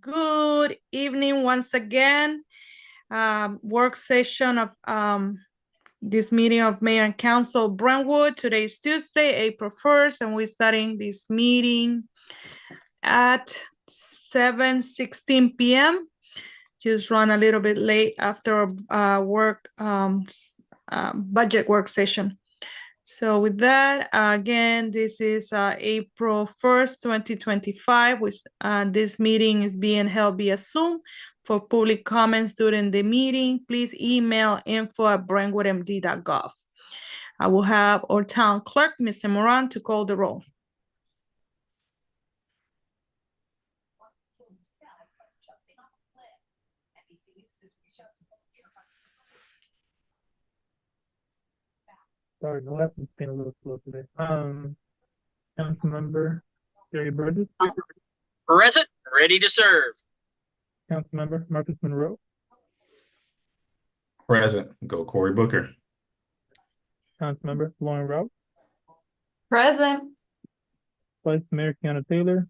Good evening once again. Work session of this meeting of Mayor and Council Brentwood. Today is Tuesday, April 1st, and we're starting this meeting at 7:16 p.m. Just run a little bit late after budget work session. So with that, again, this is April 1st, 2025. This meeting is being held via Zoom. For public comments during the meeting, please email info@brentwoodmd.gov. I will have our town clerk, Mr. Moran, to call the roll. Sorry, the left has been a little slow today. Councilmember Jerry Burgess. Present, ready to serve. Councilmember Marcus Monroe. Present. Go Cory Booker. Councilmember Lauren Rout. Present. Vice Mayor Kiana Taylor.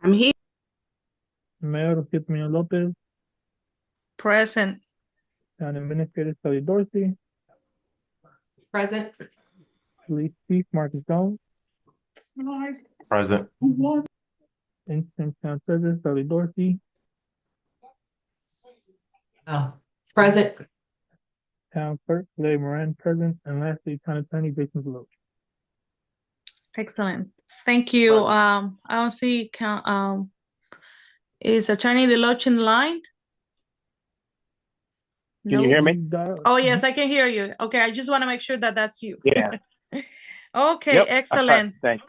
I'm here. Mayor Rosita Lopez. Present. Town Administrator Sally Dorsey. Present. Police Chief Marcus Jones. Present. Instant Town Treasurer Sally Dorsey. Present. Town Clerk Larry Moran present, and lastly Town Attorney Jason Deloach. Excellent. Thank you. I don't see is Attorney Deloach in the line? Can you hear me? Oh, yes, I can hear you. Okay, I just want to make sure that that's you. Yeah. Okay, Yep. excellent. Thanks.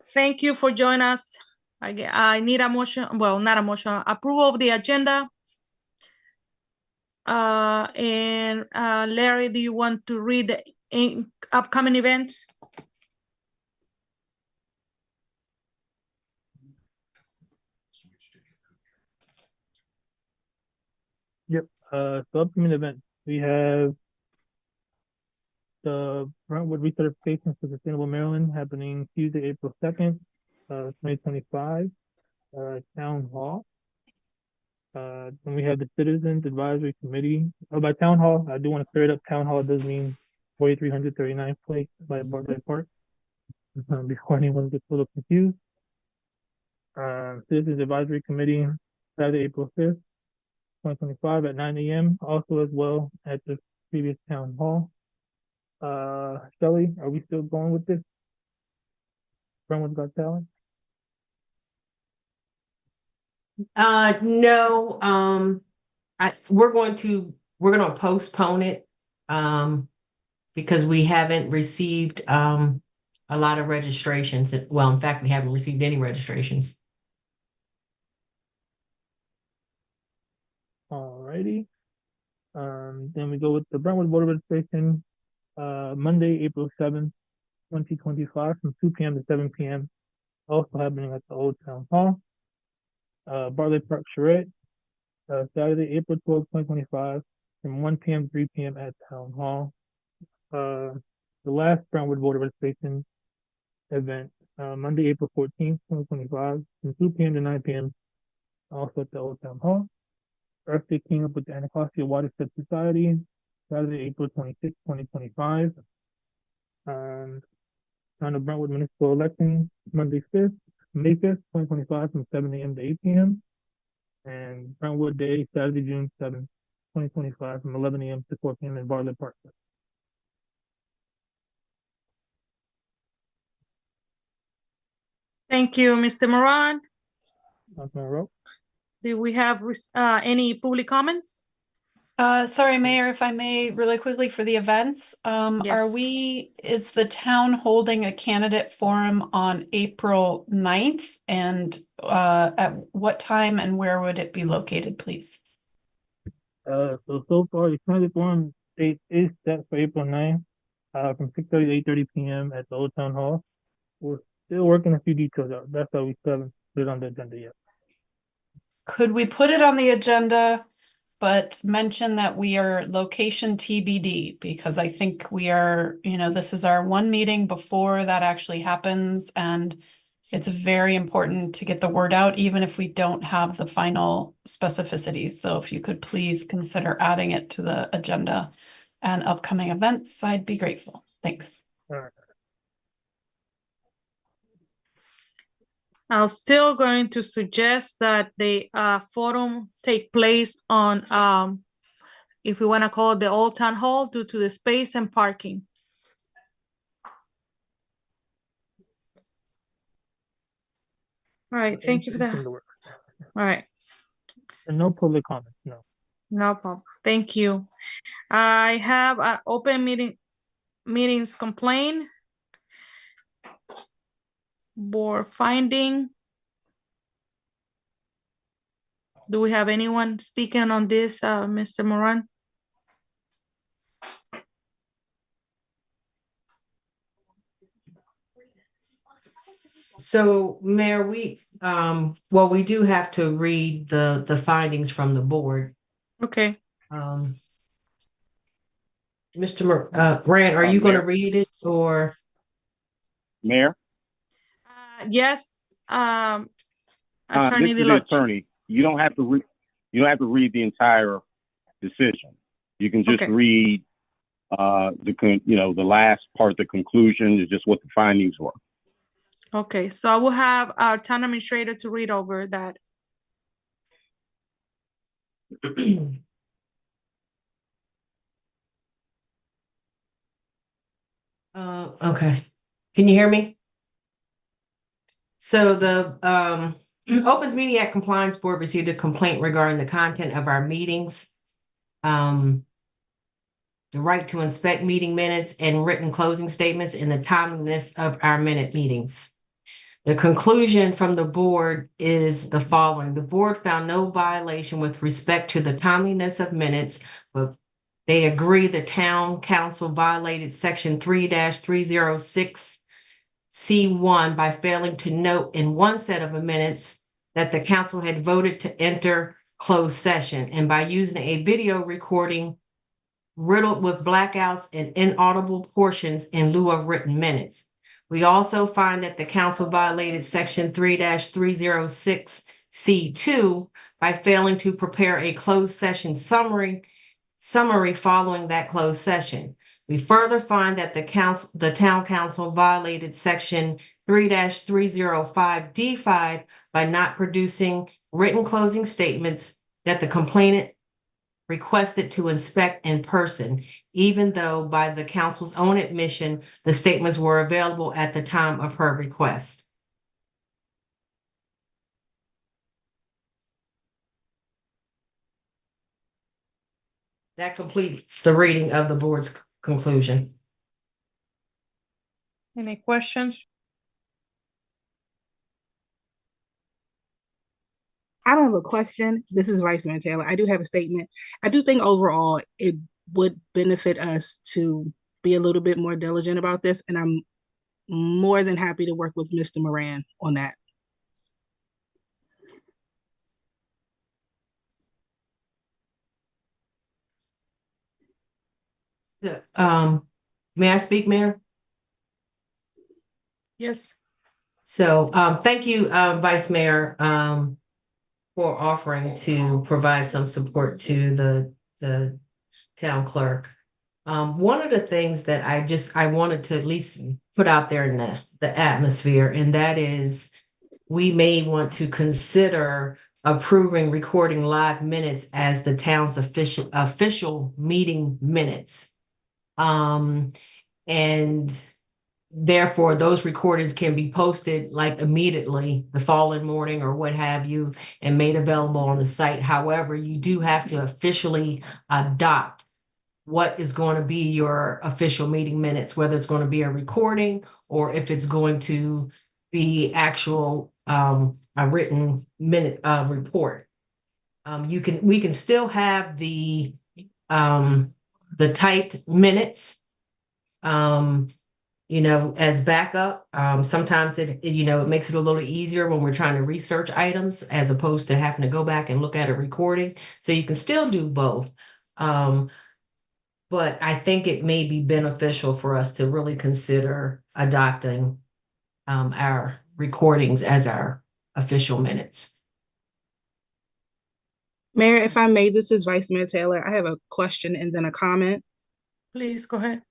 Thank you for joining us. I need a motion, well, not a motion, approval of the agenda. Larry, do you want to read the upcoming events? Yep. So upcoming events. We have the Brentwood Recertification for Sustainable Maryland happening Tuesday, April 2nd, 2025, Town Hall. Then we have the Citizens Advisory Committee. By Town Hall, I do want to clear it up. Town Hall does mean 4339th Place by Bartlett Park. Before anyone gets a little confused. Citizens Advisory Committee, Saturday, April 5th, 2025 at 9 a.m. Also as well at the previous Town Hall. Shelly, are we still going with this? Brentwood's Got Talent? No, we're gonna postpone it because we haven't received a lot of registrations. Well, in fact, we haven't received any registrations. Alrighty. Then we go with the Brentwood voter registration, Monday, April 7th, 2025 from 2 p.m. to 7 p.m. Also happening at the Old Town Hall. Bartlett Park Charrette, Saturday, April 12th, 2025 from 1 p.m. to 3 p.m. at Town Hall. The last Brentwood voter registration event, Monday, April 14th, 2025 from 2 p.m. to 9 p.m. also at the Old Town Hall. Earth Day Cleanup with the Anacostia Watershed Society, Saturday, April 26th, 2025. Town of Brentwood Municipal Election, Monday, May 5th, 2025 from 7 a.m. to 8 p.m. And Brentwood Day, Saturday, June 7th, 2025 from 11 a.m. to 4 p.m. in Bartlett Park. Thank you, Mr. Moran. Councilmember. Do we have any public comments? Sorry, Mayor, if I may, really quickly for the events. Yes. Is the town holding a candidate forum on April 9th? And at what time and where would it be located, please? So far, the candidate forum date is set for April 9th, from 6:30 to 8:30 p.m. at the Old Town Hall. We're still working a few details out. That's why we still haven't put it on the agenda yet. Could we put it on the agenda, but mention that we are location TBD? Because I think we are, this is our one meeting before that actually happens. And It's very important to get the word out, even if we don't have the final specificities. So if you could please consider adding it to the agenda and upcoming events, I'd be grateful. Thanks. All right. I'm still going to suggest that the forum take place on, if we want to call it the Old Town Hall, due to the space and parking. All right, thank you for It's that. in the works. All right, And no public comments, no. no problem. Thank you. I have an open meetings complaint. Board finding. Do we have anyone speaking on this, Mr. Moran? So, Mayor, well, we do have to read the findings from the board. Okay. Mr. Grant, are you going to Mayor? read it or? Mayor? Yes, Attorney This is the Deloach. attorney. You don't have to read the entire decision. You can just Okay. read the last part, the conclusion is just what the findings were. Okay, so I will have our town administrator to read over that. Okay. Can you hear me? So the Opens Meeting Act Compliance Board received a complaint regarding the content of our meetings. The right to inspect meeting minutes and written closing statements and the timeliness of our minute meetings. The conclusion from the board is the following. The board found no violation with respect to the timeliness of minutes, but they agree the town council violated section 3-306 C1 by failing to note in one set of minutes that the council had voted to enter closed session, and by using a video recording riddled with blackouts and inaudible portions in lieu of written minutes. We also find that the council violated section 3-306 C2 by failing to prepare a closed session summary following that closed session. We further find that the town council violated section 3-305 D5 by not producing written closing statements that the complainant requested to inspect in person, even though by the council's own admission, the statements were available at the time of her request. That completes the reading of the board's conclusion. Any questions? I don't have a question. This is Vice Mayor Taylor. I do have a statement. I do think overall it would benefit us to be a little bit more diligent about this, and I'm more than happy to work with Mr. Moran on that. May I speak, Mayor? Yes. So thank you, Vice Mayor, for offering to provide some support to the town clerk. One of the things that I wanted to at least put out there in the atmosphere, and that is we may want to consider approving recording live minutes as the town's official meeting minutes. And therefore, those recordings can be posted like immediately the following morning or what have you, and made available on the site. However, you do have to officially adopt what is going to be your official meeting minutes, whether it's going to be a recording or if it's going to be actual a written minute report. We can still have the typed minutes, as backup. Sometimes it makes it a little easier when we're trying to research items as opposed to having to go back and look at a recording. So you can still do both. But I think it may be beneficial for us to really consider adopting our recordings as our official minutes. Mayor, if I may, this is Vice Mayor Taylor. I have a question and then a comment. Please go ahead.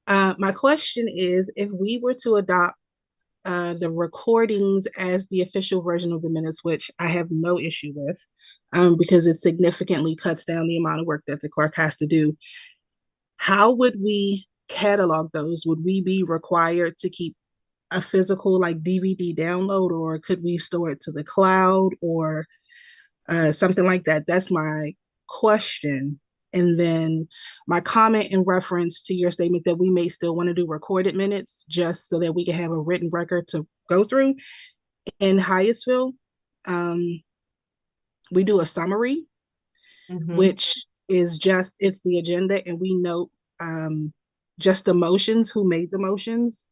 My question is, if we were to adopt the recordings as the official version of the minutes, which I have no issue with, because it significantly cuts down the amount of work that the clerk has to do, how would we catalog those? Would we be required to keep a physical like DVD download, or could we store it to the cloud or something like that? That's my question. And then my comment in reference to your statement that we may still want to do recorded minutes just so that we can have a written record to go through. In Hyattsville, we do a summary, which is just, it's the agenda, and we note just the motions, who made the motions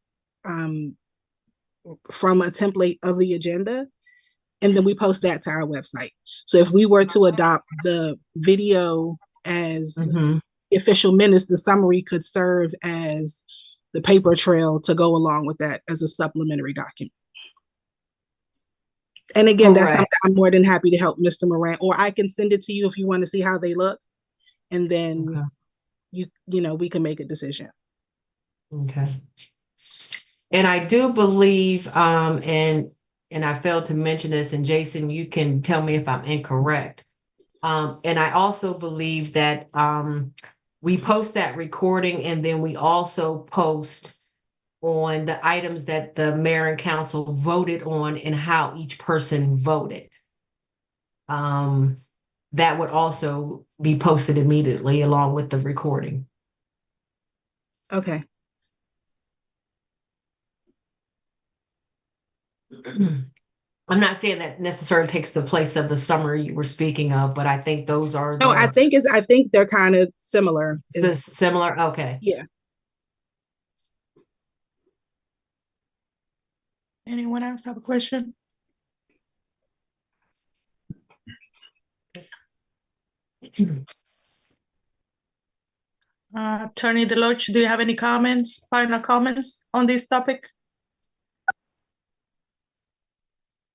from a template of the agenda, and then we post that to our website. So if we were to adopt the video as the official minutes, the summary could serve as the paper trail to go along with that as a supplementary document. And again, that's something I'm more than happy to help Mr. Moran, or I can send it to you if you want to see how they look, and then you know, we can make a decision. Okay. And I do believe, and I failed to mention this, and Jason, you can tell me if I'm incorrect. And I also believe that we post that recording, and then we also post on the items that the mayor and council voted on and how each person voted. That would also be posted immediately along with the recording. Okay. I'm not saying that necessarily takes the place of the summary you were speaking of, but I think those are. No, I think they're kind of similar. Similar. Okay. Yeah. Anyone else have a question? Attorney Deloach, do you have any comments, final comments on this topic?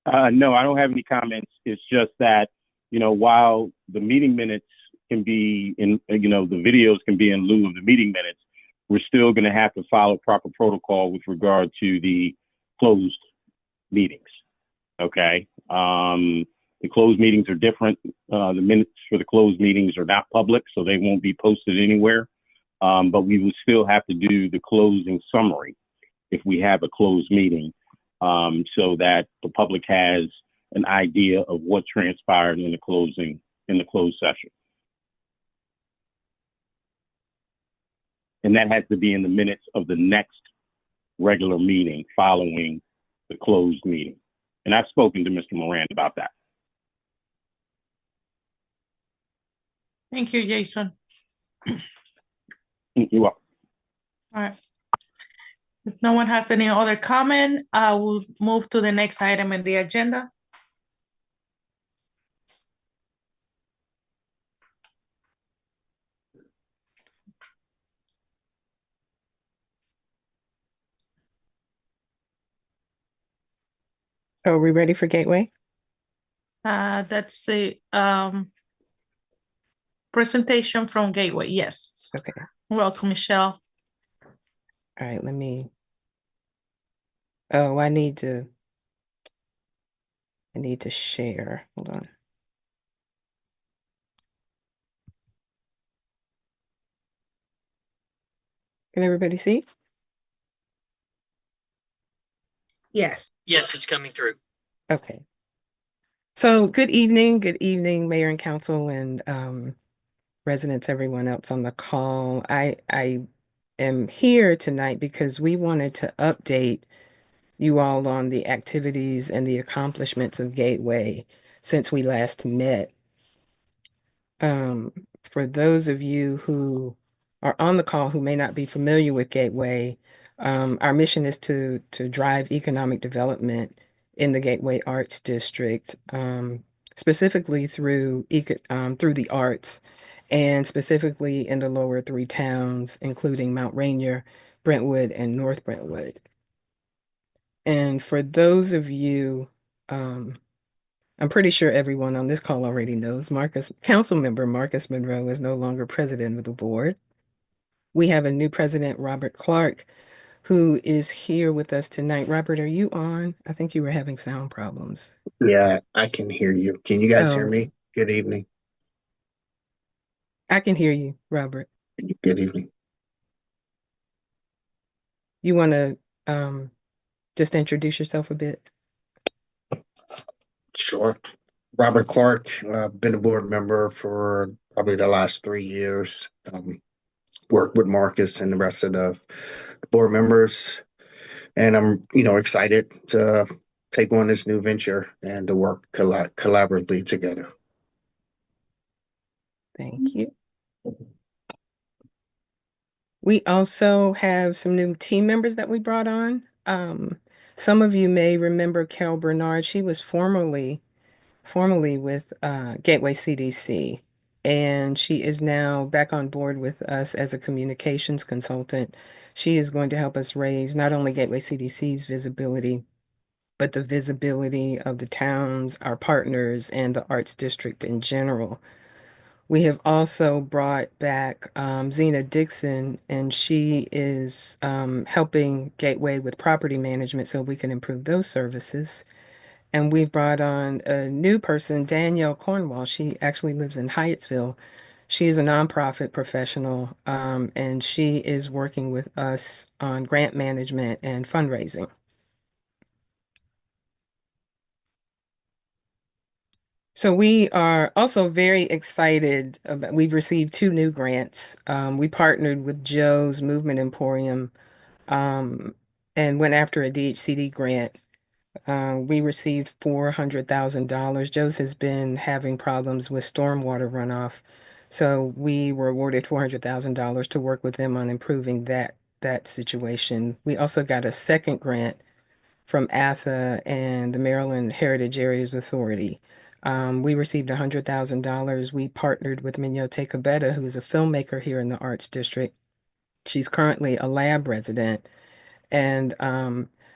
No, I don't have any comments. It's just that, you know, while the meeting minutes can be in, you know, the videos can be in lieu of the meeting minutes, we're still going to have to follow proper protocol with regard to the closed meetings. Okay. The closed meetings are different. The minutes for the closed meetings are not public, so they won't be posted anywhere. But we will still have to do the closing summary if we have a closed meeting, so that the public has an idea of what transpired in the closed session. And that has to be in the minutes of the next regular meeting following the closed meeting. And I've spoken to Mr. Moran about that. Thank you, Jason. You're welcome. All right. If no one has any other comment, I will move to the next item in the agenda. Are we ready for Gateway? That's a presentation from Gateway. Yes. Okay. Welcome, Michelle. All right, let me. Oh, I need to share. Hold on. Can everybody see? Yes. Yes, it's coming through. Okay. So good evening, Mayor and Council, and residents, everyone else on the call. I am here tonight because we wanted to update you all on the activities and the accomplishments of Gateway since we last met. For those of you who are on the call who may not be familiar with Gateway, our mission is to drive economic development in the Gateway Arts District, specifically through the arts, and specifically in the lower three towns, including Mount Rainier, Brentwood, and North Brentwood. And for those of you, I'm pretty sure everyone on this call already knows Councilmember Marcus Monroe is no longer president of the board. We have a new president, Robert Clark, who is here with us tonight. Robert, are you on? I think you were having sound problems. Yeah, I can hear you. Can you guys hear Oh, me? Good evening. I can hear you, Robert. Good evening. You want to just introduce yourself a bit? Sure. Robert Clark, been a board member for probably the last 3 years. Worked with Marcus and the rest of the board members, and I'm, excited to take on this new venture and to work collaboratively together. Thank you. We also have some new team members that we brought on. Some of you may remember Carol Bernard. She was formerly with Gateway CDC, and she is now back on board with us as a communications consultant. She is going to help us raise not only Gateway CDC's visibility, but the visibility of the towns, our partners, and the Arts District in general. We have also brought back Zena Dixon, and she is helping Gateway with property management so we can improve those services. And we've brought on a new person, Danielle Cornwall. She actually lives in Hyattsville. She is a nonprofit professional, and she is working with us on grant management and fundraising. So we are also very excited about, we've received 2 new grants. We partnered with Joe's Movement Emporium and went after a DHCD grant. We received $400,000. Joe's has been having problems with stormwater runoff. So we were awarded $400,000 to work with them on improving that situation. We also got a second grant from ATHA and the Maryland Heritage Areas Authority. We received $100,000. We partnered with Minyote Kabeta, who is a filmmaker here in the Arts District. She's currently a lab resident, and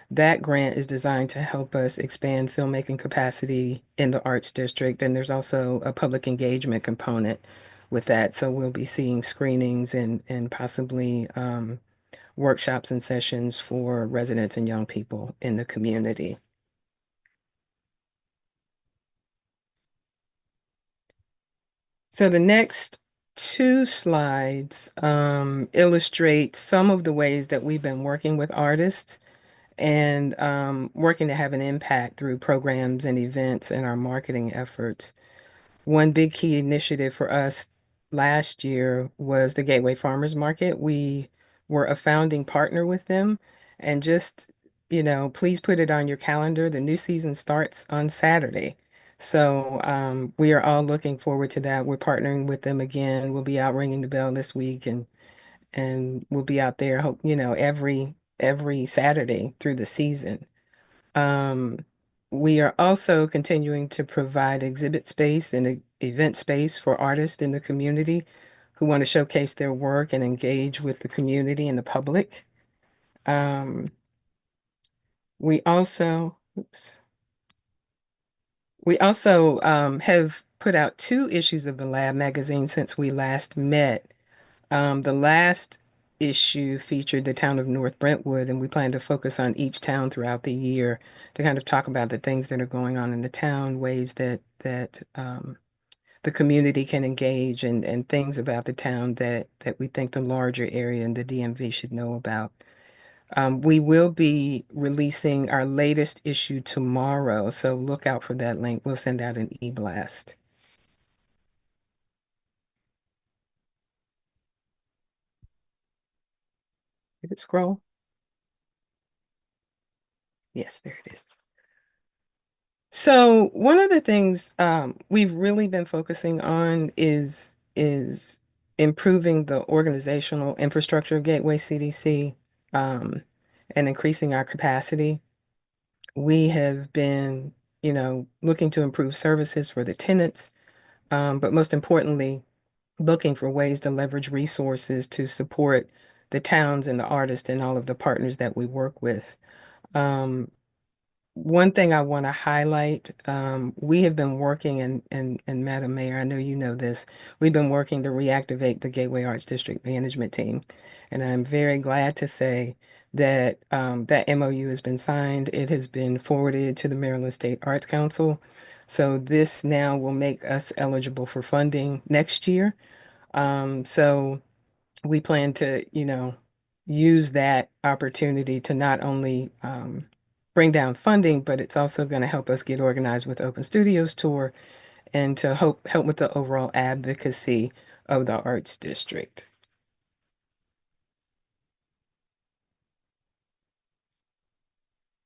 that grant is designed to help us expand filmmaking capacity in the Arts District. And there's also a public engagement component with that. So we'll be seeing screenings and possibly workshops and sessions for residents and young people in the community. So the next 2 slides illustrate some of the ways that we've been working with artists and working to have an impact through programs and events and our marketing efforts. One big key initiative for us last year was the Gateway Farmers Market. We were a founding partner with them, and just, please put it on your calendar. The new season starts on Saturday. So we are all looking forward to that. We're partnering with them again. We'll be out ringing the bell this week, and we'll be out there, every Saturday through the season. We are also continuing to provide exhibit space and event space for artists in the community who want to showcase their work and engage with the community and the public. We also have put out 2 issues of the Lab magazine since we last met. The last issue featured the town of North Brentwood, and we plan to focus on each town throughout the year to kind of talk about the things that are going on in the town, ways that the community can engage, and things about the town that we think the larger area and the DMV should know about. We will be releasing our latest issue tomorrow, so look out for that link. We'll send out an e-blast. Did it scroll? Yes, there it is. So one of the things we've really been focusing on is improving the organizational infrastructure of Gateway CDC and increasing our capacity. We have been, looking to improve services for the tenants, but most importantly, looking for ways to leverage resources to support the towns and the artists and all of the partners that we work with. one thing I want to highlight, we have been working, and Madam Mayor, I know you know this, we've been working to reactivate the Gateway Arts District Management Team. And I'm very glad to say that that MOU has been signed. It has been forwarded to the Maryland State Arts Council. So this now will make us eligible for funding next year. So we plan to, use that opportunity to not only bring down funding, but it's also going to help us get organized with Open Studios Tour and to help with the overall advocacy of the Arts District.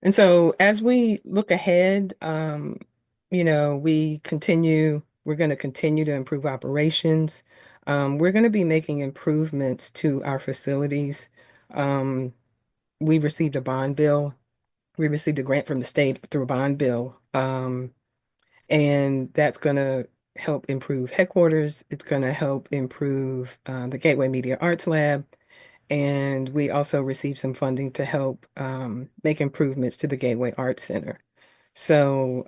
And so as we look ahead, we're going to continue to improve operations. We're going to be making improvements to our facilities. We received a bond bill. We received a grant from the state through a bond bill. And that's going to help improve headquarters. It's going to help improve the Gateway Media Arts Lab. And we also received some funding to help make improvements to the Gateway Arts Center. So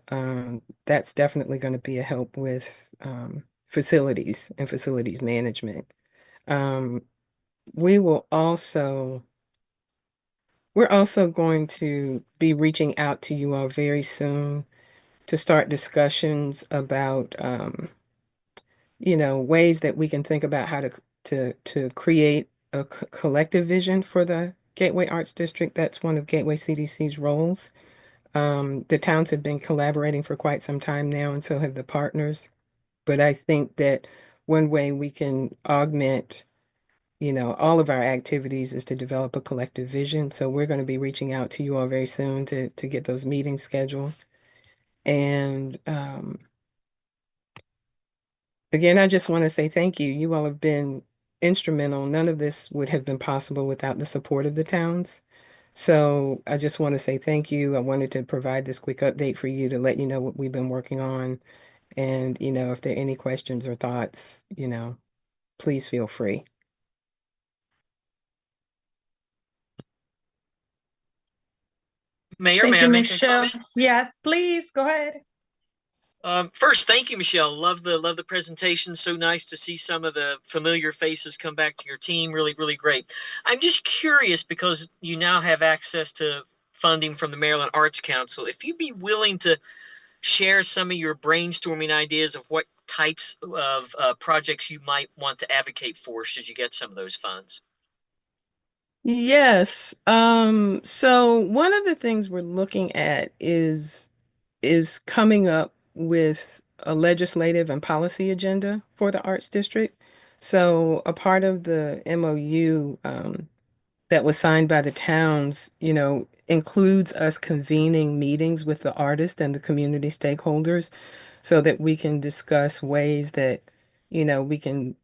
that's definitely going to be a help with facilities and facilities management. We're also going to be reaching out to you all very soon to start discussions about, ways that we can think about how to create a collective vision for the Gateway Arts District. That's one of Gateway CDC's roles. The towns have been collaborating for quite some time now, and so have the partners. But I think that one way we can augment, all of our activities is to develop a collective vision. So we're going to be reaching out to you all very soon to get those meetings scheduled. And again, I just want to say thank you. You all have been instrumental. None of this would have been possible without the support of the towns. So I just want to say thank you. I wanted to provide this quick update for you to let you know what we've been working on. And, if there are any questions or thoughts, please feel free. Mayor, Thank may you, I make a Michelle. comment? Yes, please go ahead. First, thank you, Michelle. Love the presentation. So nice to see some of the familiar faces come back to your team. Really, really great. I'm just curious because you now have access to funding from the Maryland Arts Council. If you'd be willing to share some of your brainstorming ideas of what types of projects you might want to advocate for should you get some of those funds. Yes. So one of the things we're looking at is coming up with a legislative and policy agenda for the Arts District. So a part of the MOU that was signed by the towns, includes us convening meetings with the artists and the community stakeholders so that we can discuss ways that, we can,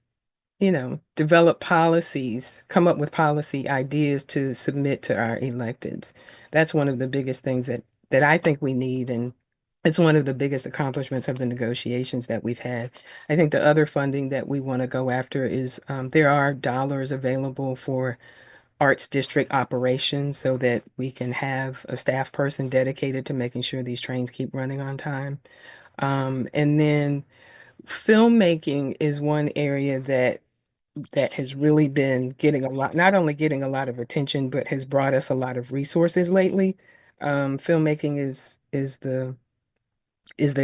develop policies, come up with policy ideas to submit to our electeds. That's one of the biggest things that I think we need, and it's one of the biggest accomplishments of the negotiations that we've had. I think the other funding that we want to go after is there are dollars available for Arts District operations so that we can have a staff person dedicated to making sure these trains keep running on time. And then filmmaking is one area that has really been getting not only getting a lot of attention, but has brought us a lot of resources lately. Filmmaking is the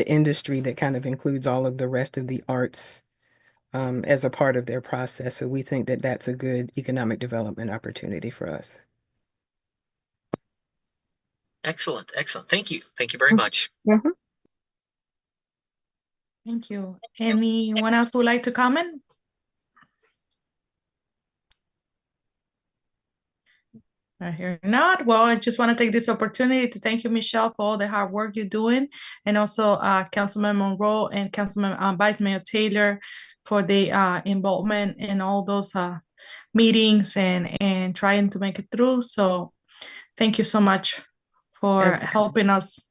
industry that kind of includes all of the rest of the arts as a part of their process. So we think that that's a good economic development opportunity for us. Excellent. Excellent. Thank you. Thank you very much. Mm-hmm. Thank you. Anyone else who would like to comment? I hear not. Well, I just want to take this opportunity to thank you, Michelle, for all the hard work you're doing, and also Councilman Monroe and Councilman Vice Mayor Taylor for the involvement in all those meetings and trying to make it through. So thank you so much for helping us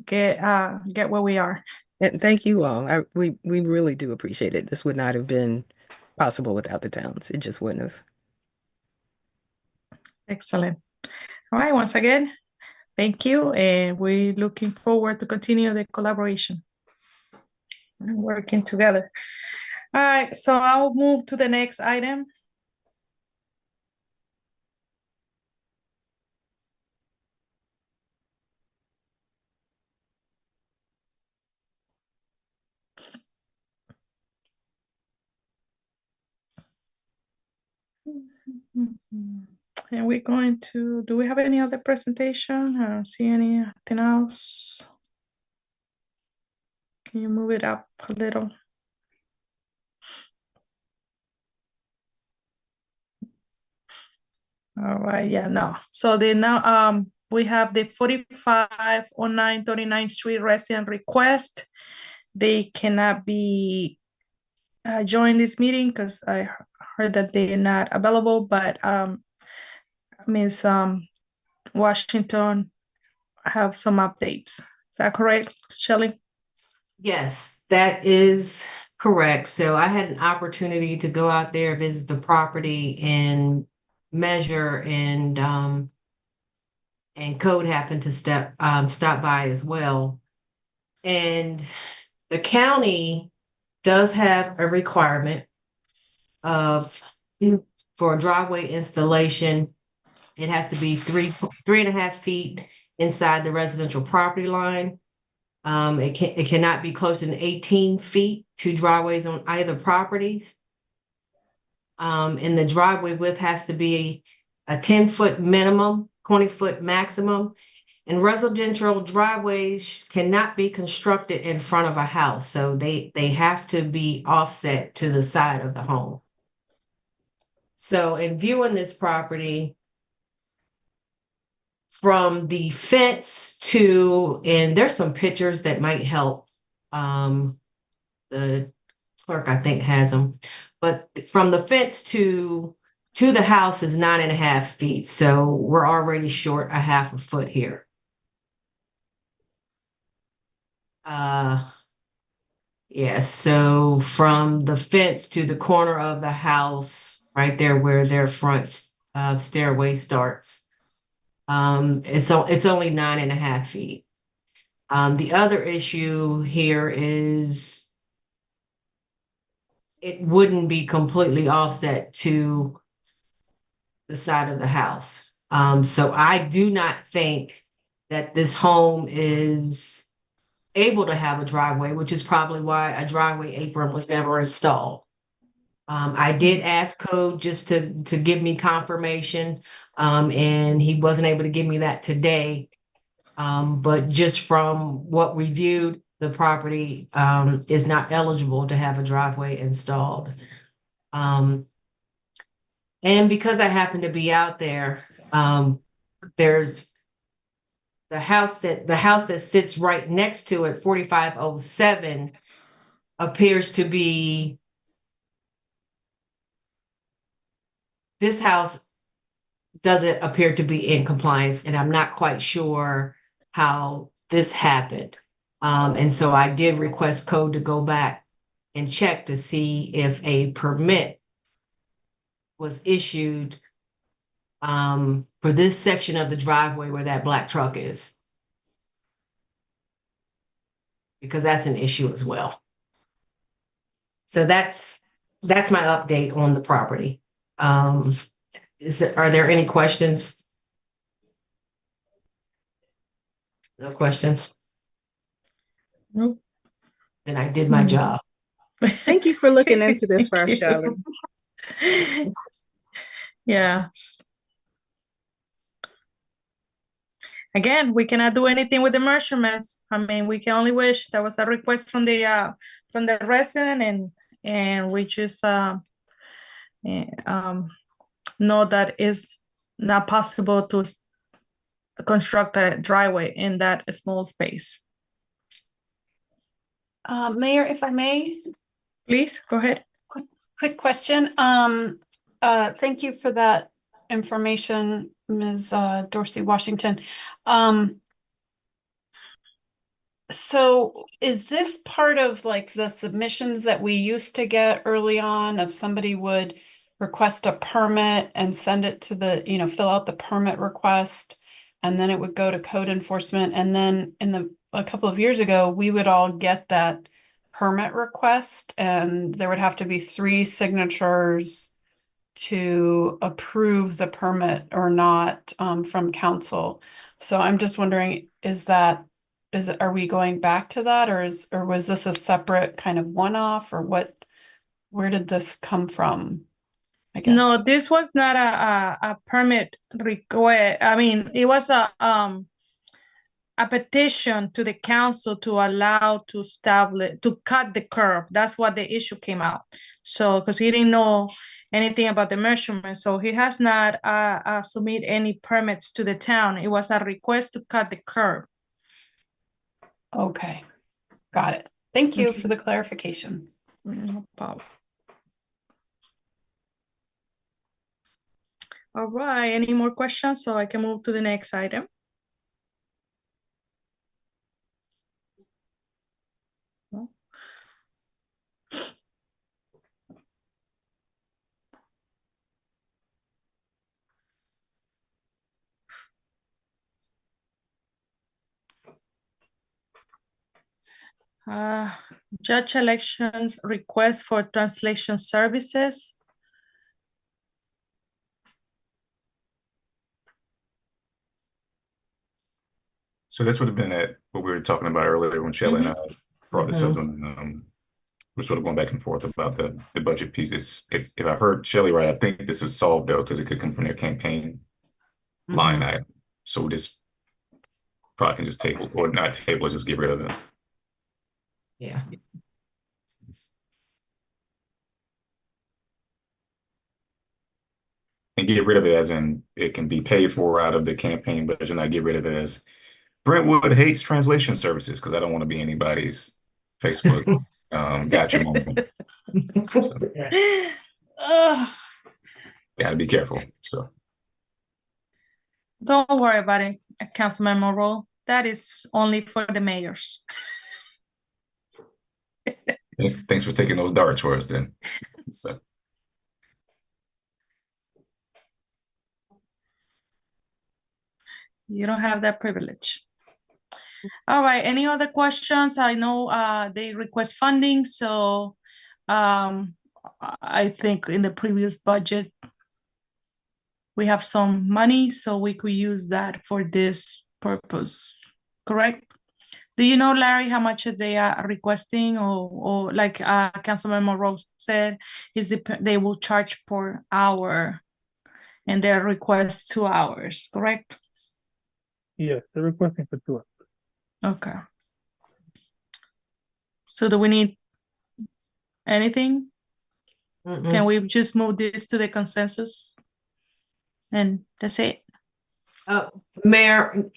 get where we are. And thank you all. We really do appreciate it. This would not have been possible without the towns. It just wouldn't have. Excellent. All right, once again, Thank you, and we're looking forward to continue the collaboration and working together. All right, so I'll move to the next item. And we're going to, do we have any other presentation? I don't see anything else. Can you move it up a little? All right, yeah, no. So then now we have the 4509 39th Street resident request. They cannot be join this meeting because I heard that they're not available, but Ms. Washington have some updates. Is that correct, Shelley? Yes, that is correct. So I had an opportunity to go out there, visit the property and measure, and code happened to stop by as well. And the county does have a requirement of for a driveway installation. It has to be 3.5 feet inside the residential property line. It cannot be closer than 18 feet to driveways on either properties. And the driveway width has to be a 10-foot minimum, 20-foot maximum. And residential driveways cannot be constructed in front of a house. So they have to be offset to the side of the home. So in viewing this property, from the fence to, and there's some pictures that might help. The clerk, I think, has them, but from the fence to the house is 9.5 feet. So we're already short a half a foot here. Yes, so from the fence to the corner of the house, right there where their front stairway starts, it's only 9.5 feet. The other issue here is it wouldn't be completely offset to the side of the house. So I do not think that this home is able to have a driveway, which is probably why a driveway apron was never installed. I did ask code just to give me confirmation, and he wasn't able to give me that today. But just from what we viewed, the property is not eligible to have a driveway installed. And because I happen to be out there, there's the house that sits right next to it, 4507, appears to be, this house doesn't appear to be in compliance, and I'm not quite sure how this happened. And so I did request code to go back and check to see if a permit was issued for this section of the driveway where that black truck is, because that's an issue as well. So that's my update on the property. Are there any questions? No questions? Nope. Then I did my job. Thank you for looking into this for us, Thank you. Shelley. Yeah. Again, we cannot do anything with the measurements. I mean, we can only wish. There was a request from the resident, and we just know that it's not possible to construct a driveway in that small space. Mayor, if I may, Please go ahead. quick question. Thank you for that information, Ms. Dorsey Washington. So is this part of like the submissions that we used to get early on, if somebody would request a permit and send it to the, fill out the permit request and then it would go to code enforcement, and then a couple of years ago, we would all get that permit request, and there would have to be 3 signatures to approve the permit or not, from council. So I'm just wondering, are we going back to that, or was this a separate kind of one-off, or where did this come from? I guess. No, this was not a permit request. I mean, it was a petition to the council to allow to cut the curb. That's what the issue came out. So, because he didn't know anything about the measurement, so he has not submit any permits to the town. It was a request to cut the curb. Okay, got it. Thank you for the clarification. No problem. All right, any more questions so I can move to the next item? No? Judge elections request for translation services. So this would have been at what we were talking about earlier when Shelley and I brought this up, and we're sort of going back and forth about the budget pieces. If I heard Shelley right, I think this is solved though, because it could come from their campaign line item. So we just probably can just table, or not table, just get rid of it. Yeah. And get rid of it as in it can be paid for out of the campaign budget, and I get rid of it as Brentwood hates translation services, because I don't want to be anybody's Facebook gotcha moment. So, gotta be careful. So don't worry about it, Councilman Monroe. That is only for the mayors. thanks for taking those darts for us then. So you don't have that privilege. All right, any other questions? I know they request funding, so I think in the previous budget we have some money, so we could use that for this purpose, correct? Do you know, Larry, how much they are requesting, or like Councilman Monroe said, they will charge per hour, and their request 2 hours, correct? Yes, they're requesting for 2 hours. Okay. So do we need anything? Can we just move this to the consensus? And that's it. Mayor,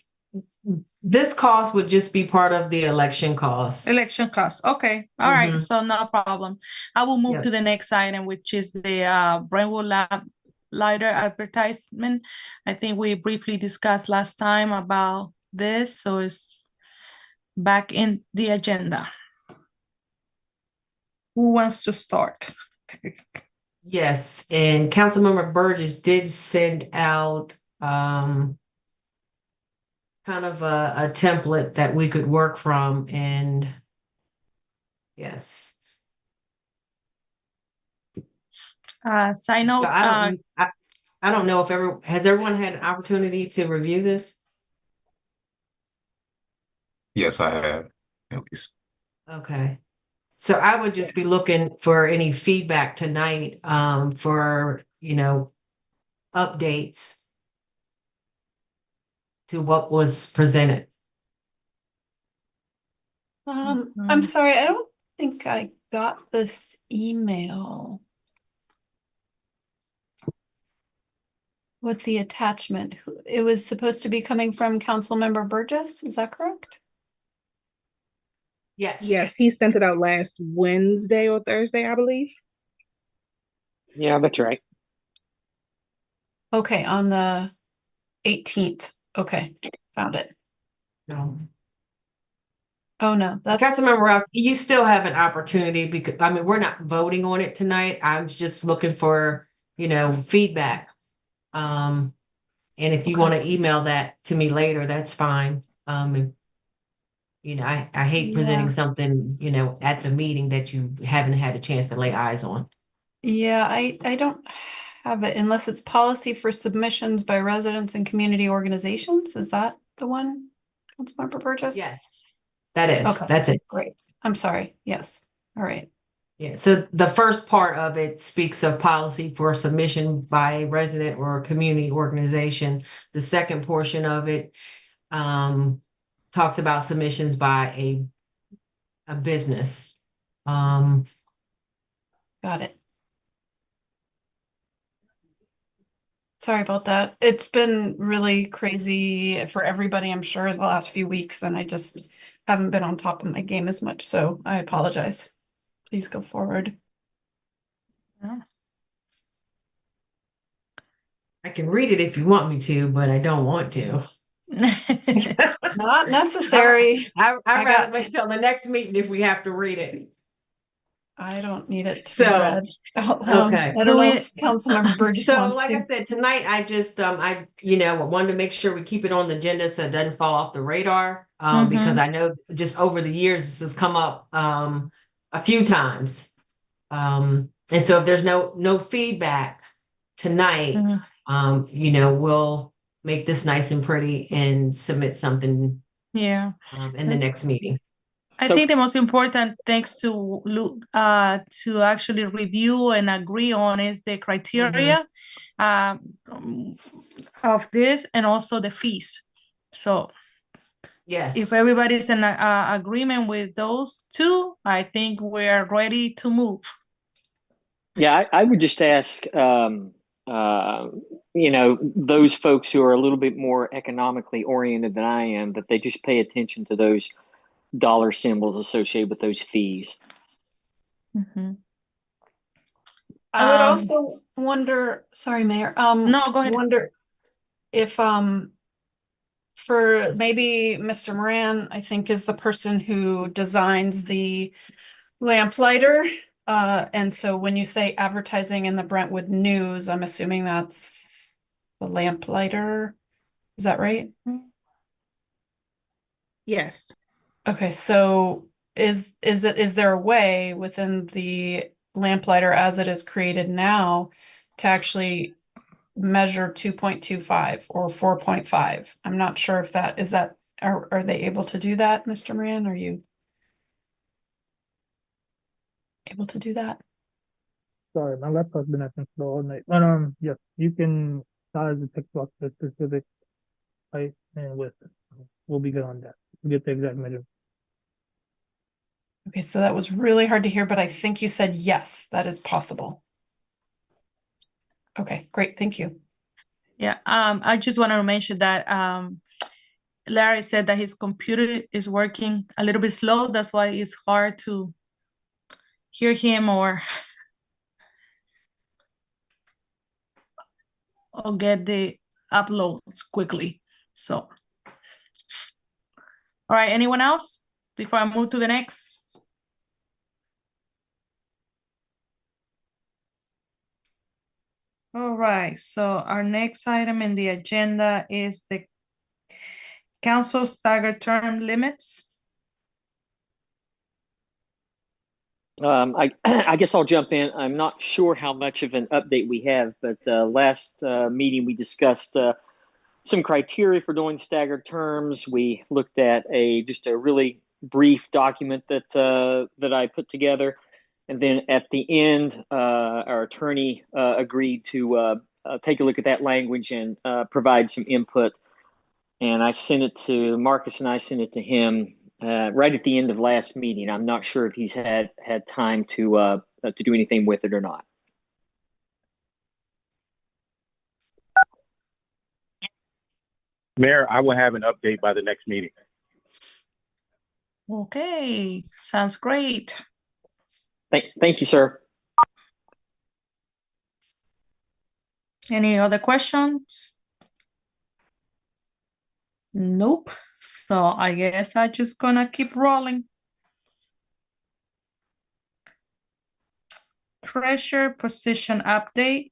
this cost would just be part of the election cost. Election costs. Okay. All right. So no problem. I will move to the next item, which is the Brentwood Lab Lighter advertisement. I think we briefly discussed last time about this, so it's back in the agenda. Who wants to start? Yes, and Councilmember Burgess did send out kind of a template that we could work from, and yes. Side note, So I don't know if has everyone had an opportunity to review this? yes, I have, at least. Okay. So I would just be looking for any feedback tonight for, updates to what was presented. I'm sorry, I don't think I got this email with the attachment. It was supposed to be coming from Councilmember Burgess, is that correct? Yes. Yes, he sent it out last Wednesday or Thursday, I believe. Yeah, that's right. Okay, on the 18th. Okay, found it. No. Oh no, that's Councilmember Rouse, you still have an opportunity, because we're not voting on it tonight. I'm just looking for, feedback. And if you Okay. want to email that to me later, that's fine. You know, I hate presenting Yeah. something, you know, at the meeting that you haven't had a chance to lay eyes on. Yeah, I don't have it unless it's policy for submissions by residents and community organizations. Is that the one, Councilmember Burgess? Yes, that is. Okay. That's it. Great. I'm sorry. Yes. All right. Yeah, so the first part of it speaks of policy for submission by a resident or a community organization. The second portion of it talks about submissions by a business. Got it. Sorry about that. It's been really crazy for everybody, I'm sure, the last few weeks, and I just haven't been on top of my game as much, so I apologize. Please go forward. I can read it if you want me to, but I don't want to. Not necessary. I'd I rather got wait till the next meeting if we have to read it. I don't need it to be So, read out loud. okay. I don't know if Councilmember Burgess So, wants like to. I said, tonight I just wanted to make sure we keep it on the agenda so it doesn't fall off the radar. Because I know just over the years this has come up a few times. And so if there's no feedback tonight, you know, we'll make this nice and pretty and submit something Yeah. in the next meeting. I think the most important things to actually review and agree on is the criteria of this and also the fees. So yes, if everybody's in agreement with those two, I think we're ready to move. Yeah, I would just ask, you know, those folks who are a little bit more economically oriented than I am, that they just pay attention to those dollar symbols associated with those fees. I would also wonder, sorry, Mayor. No, go ahead. Wonder if for maybe Mr. Moran, I think is the person who designs the lamplighter. And so when you say advertising in the Brentwood News, I'm assuming that's the lamplighter. Is that right? Yes. Okay, so is there a way within the lamplighter as it is created now to actually measure 2.25 or 4.5? I'm not sure if that is that are they able to do that, Mr. Moran? Are you able to do that? Sorry, my laptop's been acting slow all night. But yes, you can size the text box to specific height and width. We'll be good on that. We'll get the exact measurement. Okay, so that was really hard to hear, but I think you said yes, that is possible. Okay, great, thank you. Yeah, I just want to mention that Larry said that his computer is working a little bit slow. That's why it's hard to hear him or get the uploads quickly. So, all right, anyone else before I move to the next? All right, so our next item in the agenda is the council staggered term limits. I guess I'll jump in. I'm not sure how much of an update we have, but last meeting we discussed some criteria for doing staggered terms. We looked at just a really brief document that I put together, and then at the end, our attorney agreed to take a look at that language and provide some input. And I sent it to Marcus, and I sent it to him right at the end of last meeting. I'm not sure if he's had time to do anything with it or not. Mayor, I will have an update by the next meeting. Okay, sounds great. Thank you, sir. Any other questions? Nope. So I guess I'm just gonna keep rolling. Treasurer position update.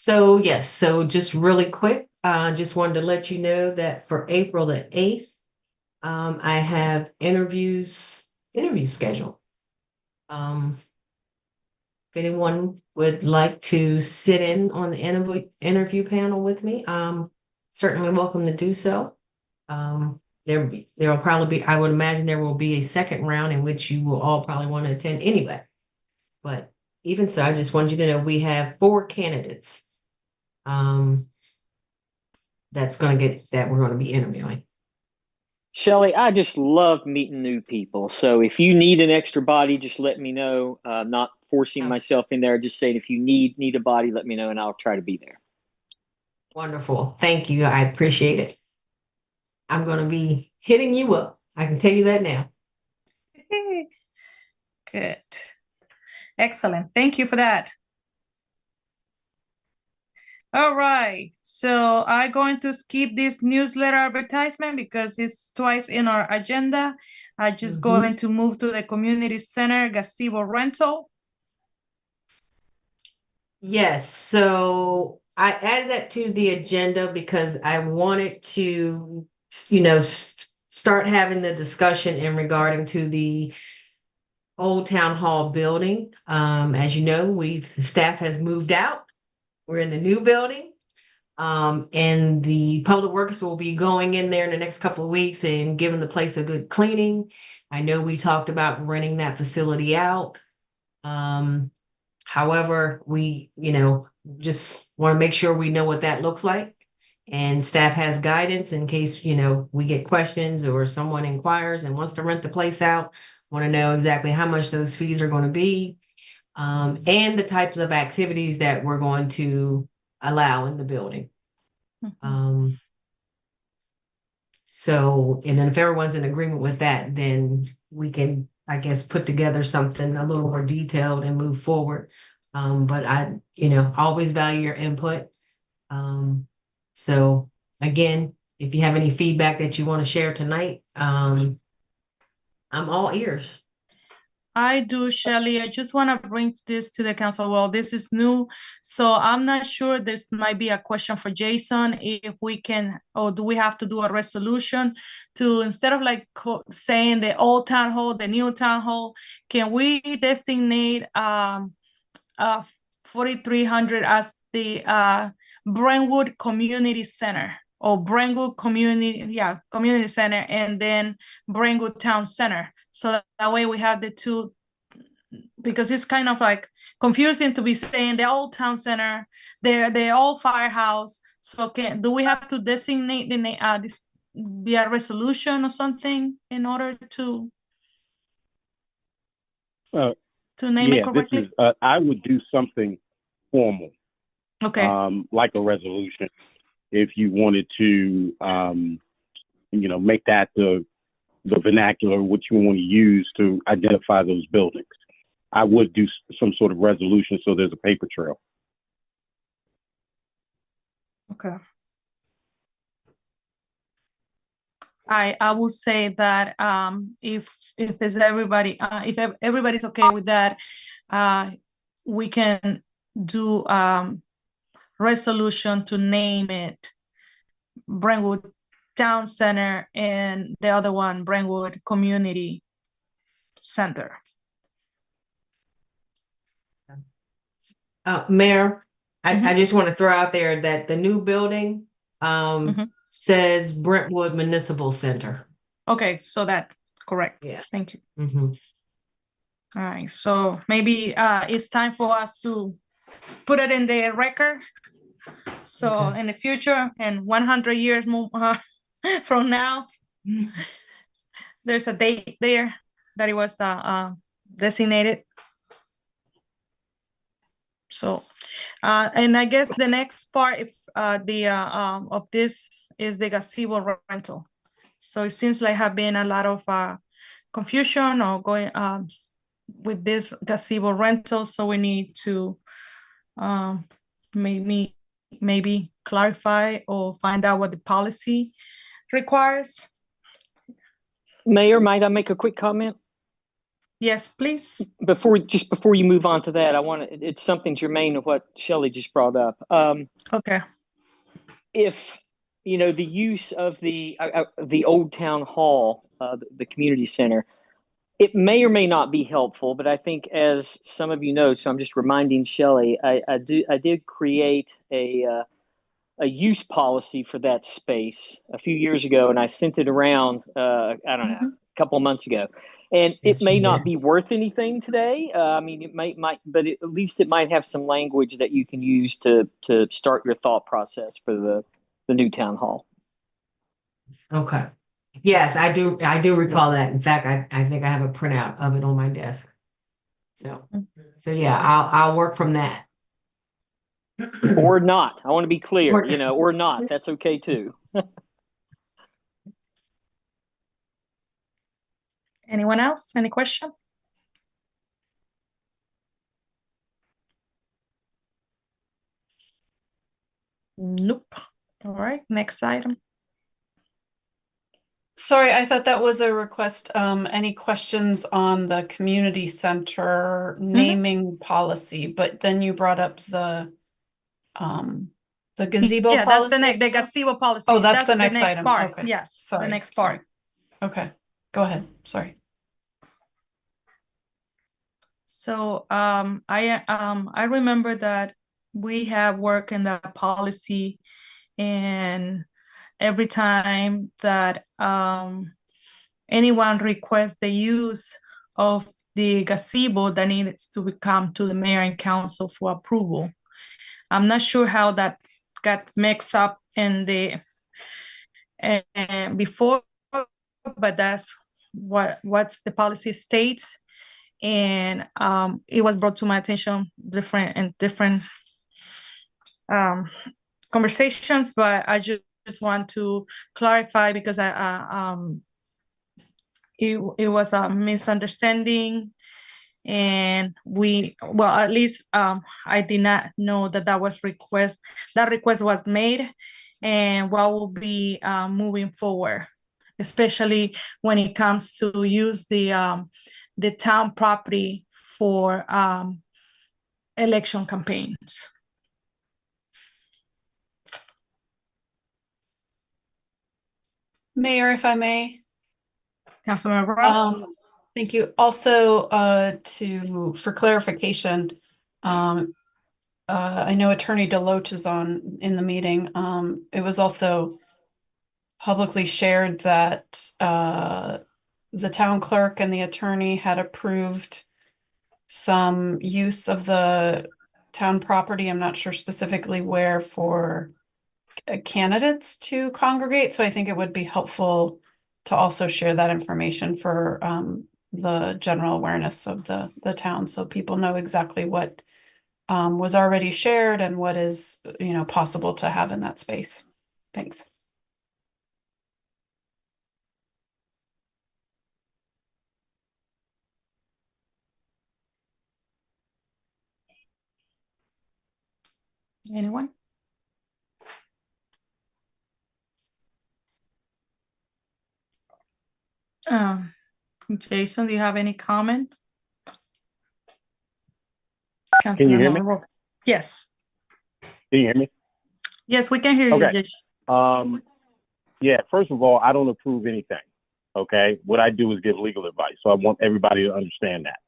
So yes, so just really quick, just wanted to let you know that for April the 8th, I have interview scheduled. If anyone would like to sit in on the interview panel with me, certainly welcome to do so. There'll probably be, I would imagine there will be a second round in which you will all probably want to attend anyway. But even so, I just want you to know we have 4 candidates. That we're going to be interviewing. Shelley, I just love meeting new people. So if you need an extra body, just let me know. Not forcing myself in there, just saying if you need a body, let me know and I'll try to be there. Wonderful. Thank you. I appreciate it. I'm going to be hitting you up. I can tell you that now. Good. Excellent. Thank you for that. All right. So I'm going to skip this newsletter advertisement because it's twice in our agenda. I'm just going to move to the community center gazebo rental. Yes. So I added that to the agenda because I wanted to, start having the discussion in regarding to the old town hall building. As you know, the staff has moved out. We're in the new building. And the public works will be going in there in the next couple of weeks and giving the place a good cleaning. I know we talked about renting that facility out. However, we, just want to make sure we know what that looks like. And staff has guidance in case, we get questions or someone inquires and wants to rent the place out. Want to know exactly how much those fees are going to be. And the types of activities that we're going to allow in the building. So, and then if everyone's in agreement with that, then we can, I guess, put together something a little more detailed and move forward. But I, always value your input. So again, if you have any feedback that you want to share tonight, I'm all ears. I do, Shelley. I just want to bring this to the council. Well, this is new, so I'm not sure. This might be a question for Jason. If we can, or do we have to do a resolution to, instead of like saying the old town hall, the new town hall, can we designate 4300 as the Brentwood Community Center, or Brentwood Community Center, and then Brentwood Town Center? So that way we have the two, because it's kind of like confusing to be saying the old town center, the old firehouse. So do we have to designate the name, this via resolution or something in order to name it correctly? I would do something formal. Okay. Like a resolution, if you wanted to, make that the vernacular, what you want to use to identify those buildings. I would do some sort of resolution so there's a paper trail. Okay. I will say that if there's everybody, if everybody's okay with that, we can do resolution to name it Brentwood Town Center and the other one Brentwood Community Center. Mayor, I just want to throw out there that the new building says Brentwood Municipal Center. Okay, so that correct. Yeah. Thank you. All right, so maybe it's time for us to put it in the record. So in the future, and 100 years from now, there's a date there that it was designated. So, and I guess the next part, if of this is the gazebo rental. So it seems like have been a lot of confusion or going with this gazebo rental. So we need to maybe clarify or find out what the policy requires. Mayor, might I make a quick comment? Yes, please. Before you move on to that, it's something germane to what Shelley just brought up. Okay. If the use of the old town hall, the community center, it may or may not be helpful, but I think, as some of you know, so I'm just reminding Shelley, I did create a use policy for that space a few years ago, and I sent it around, I don't know, a couple of months ago. And it may not be worth anything today. I mean, it might, but at least it might have some language that you can use to start your thought process for the new town hall. Okay. Yes, I do recall that. In fact, I think I have a printout of it on my desk. So yeah, I'll work from that. Or not. I want to be clear, or not. That's okay too. Anyone else? Any question? Nope. All right, next item. Sorry, I thought that was a request. Any questions on the community center naming policy? But then you brought up the gazebo Yeah, policy. that's the gazebo policy. Oh, that's the next item. part. Okay. Yes, Sorry. the next part. Okay, go ahead. Sorry. So I remember that we have worked in the policy, and every time that anyone requests the use of the gazebo, that needs to come to the mayor and council for approval. I'm not sure how that got mixed up in the before, but that's what the policy states. And it was brought to my attention different conversations, but I just want to clarify, because it was a misunderstanding, and at least I did not know that request was made, and what will be moving forward, especially when it comes to use the town property for election campaigns. Mayor, if I may. Councilmember Robb? Thank you. Also, for clarification, I know Attorney Deloach is in the meeting. It was also publicly shared that the town clerk and the attorney had approved some use of the town property. I'm not sure specifically where, for candidates to congregate. So I think it would be helpful to also share that information for the general awareness of the town, so people know exactly what was already shared and what is possible to have in that space. Thanks. Anyone? Jason, do you have any comment? Can you hear me? Yes. Can you hear me? Yes, we can hear you, Jason. Yeah, first of all, I don't approve anything. Okay. What I do is give legal advice. So I want everybody to understand that.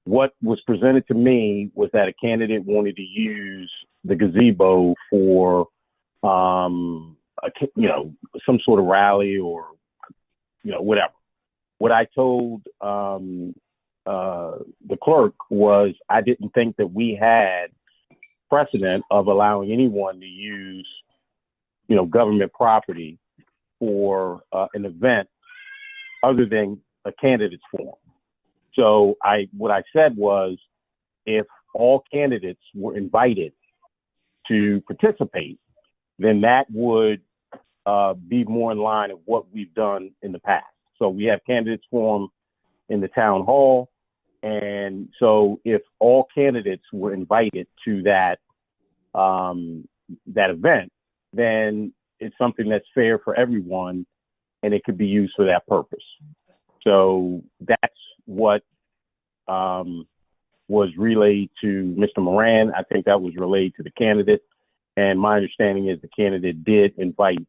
What was presented to me was that a candidate wanted to use the gazebo for, some sort of rally or, whatever. What I told the clerk was I didn't think that we had precedent of allowing anyone to use, government property for an event other than a candidate's forum. So what I said was, if all candidates were invited to participate, then that would be more in line of what we've done in the past. So we have candidates forum in the town hall. And so if all candidates were invited to that event, then it's something that's fair for everyone, and it could be used for that purpose. So that's what was relayed to Mr. Moran. I think that was relayed to the candidate. And my understanding is the candidate did invite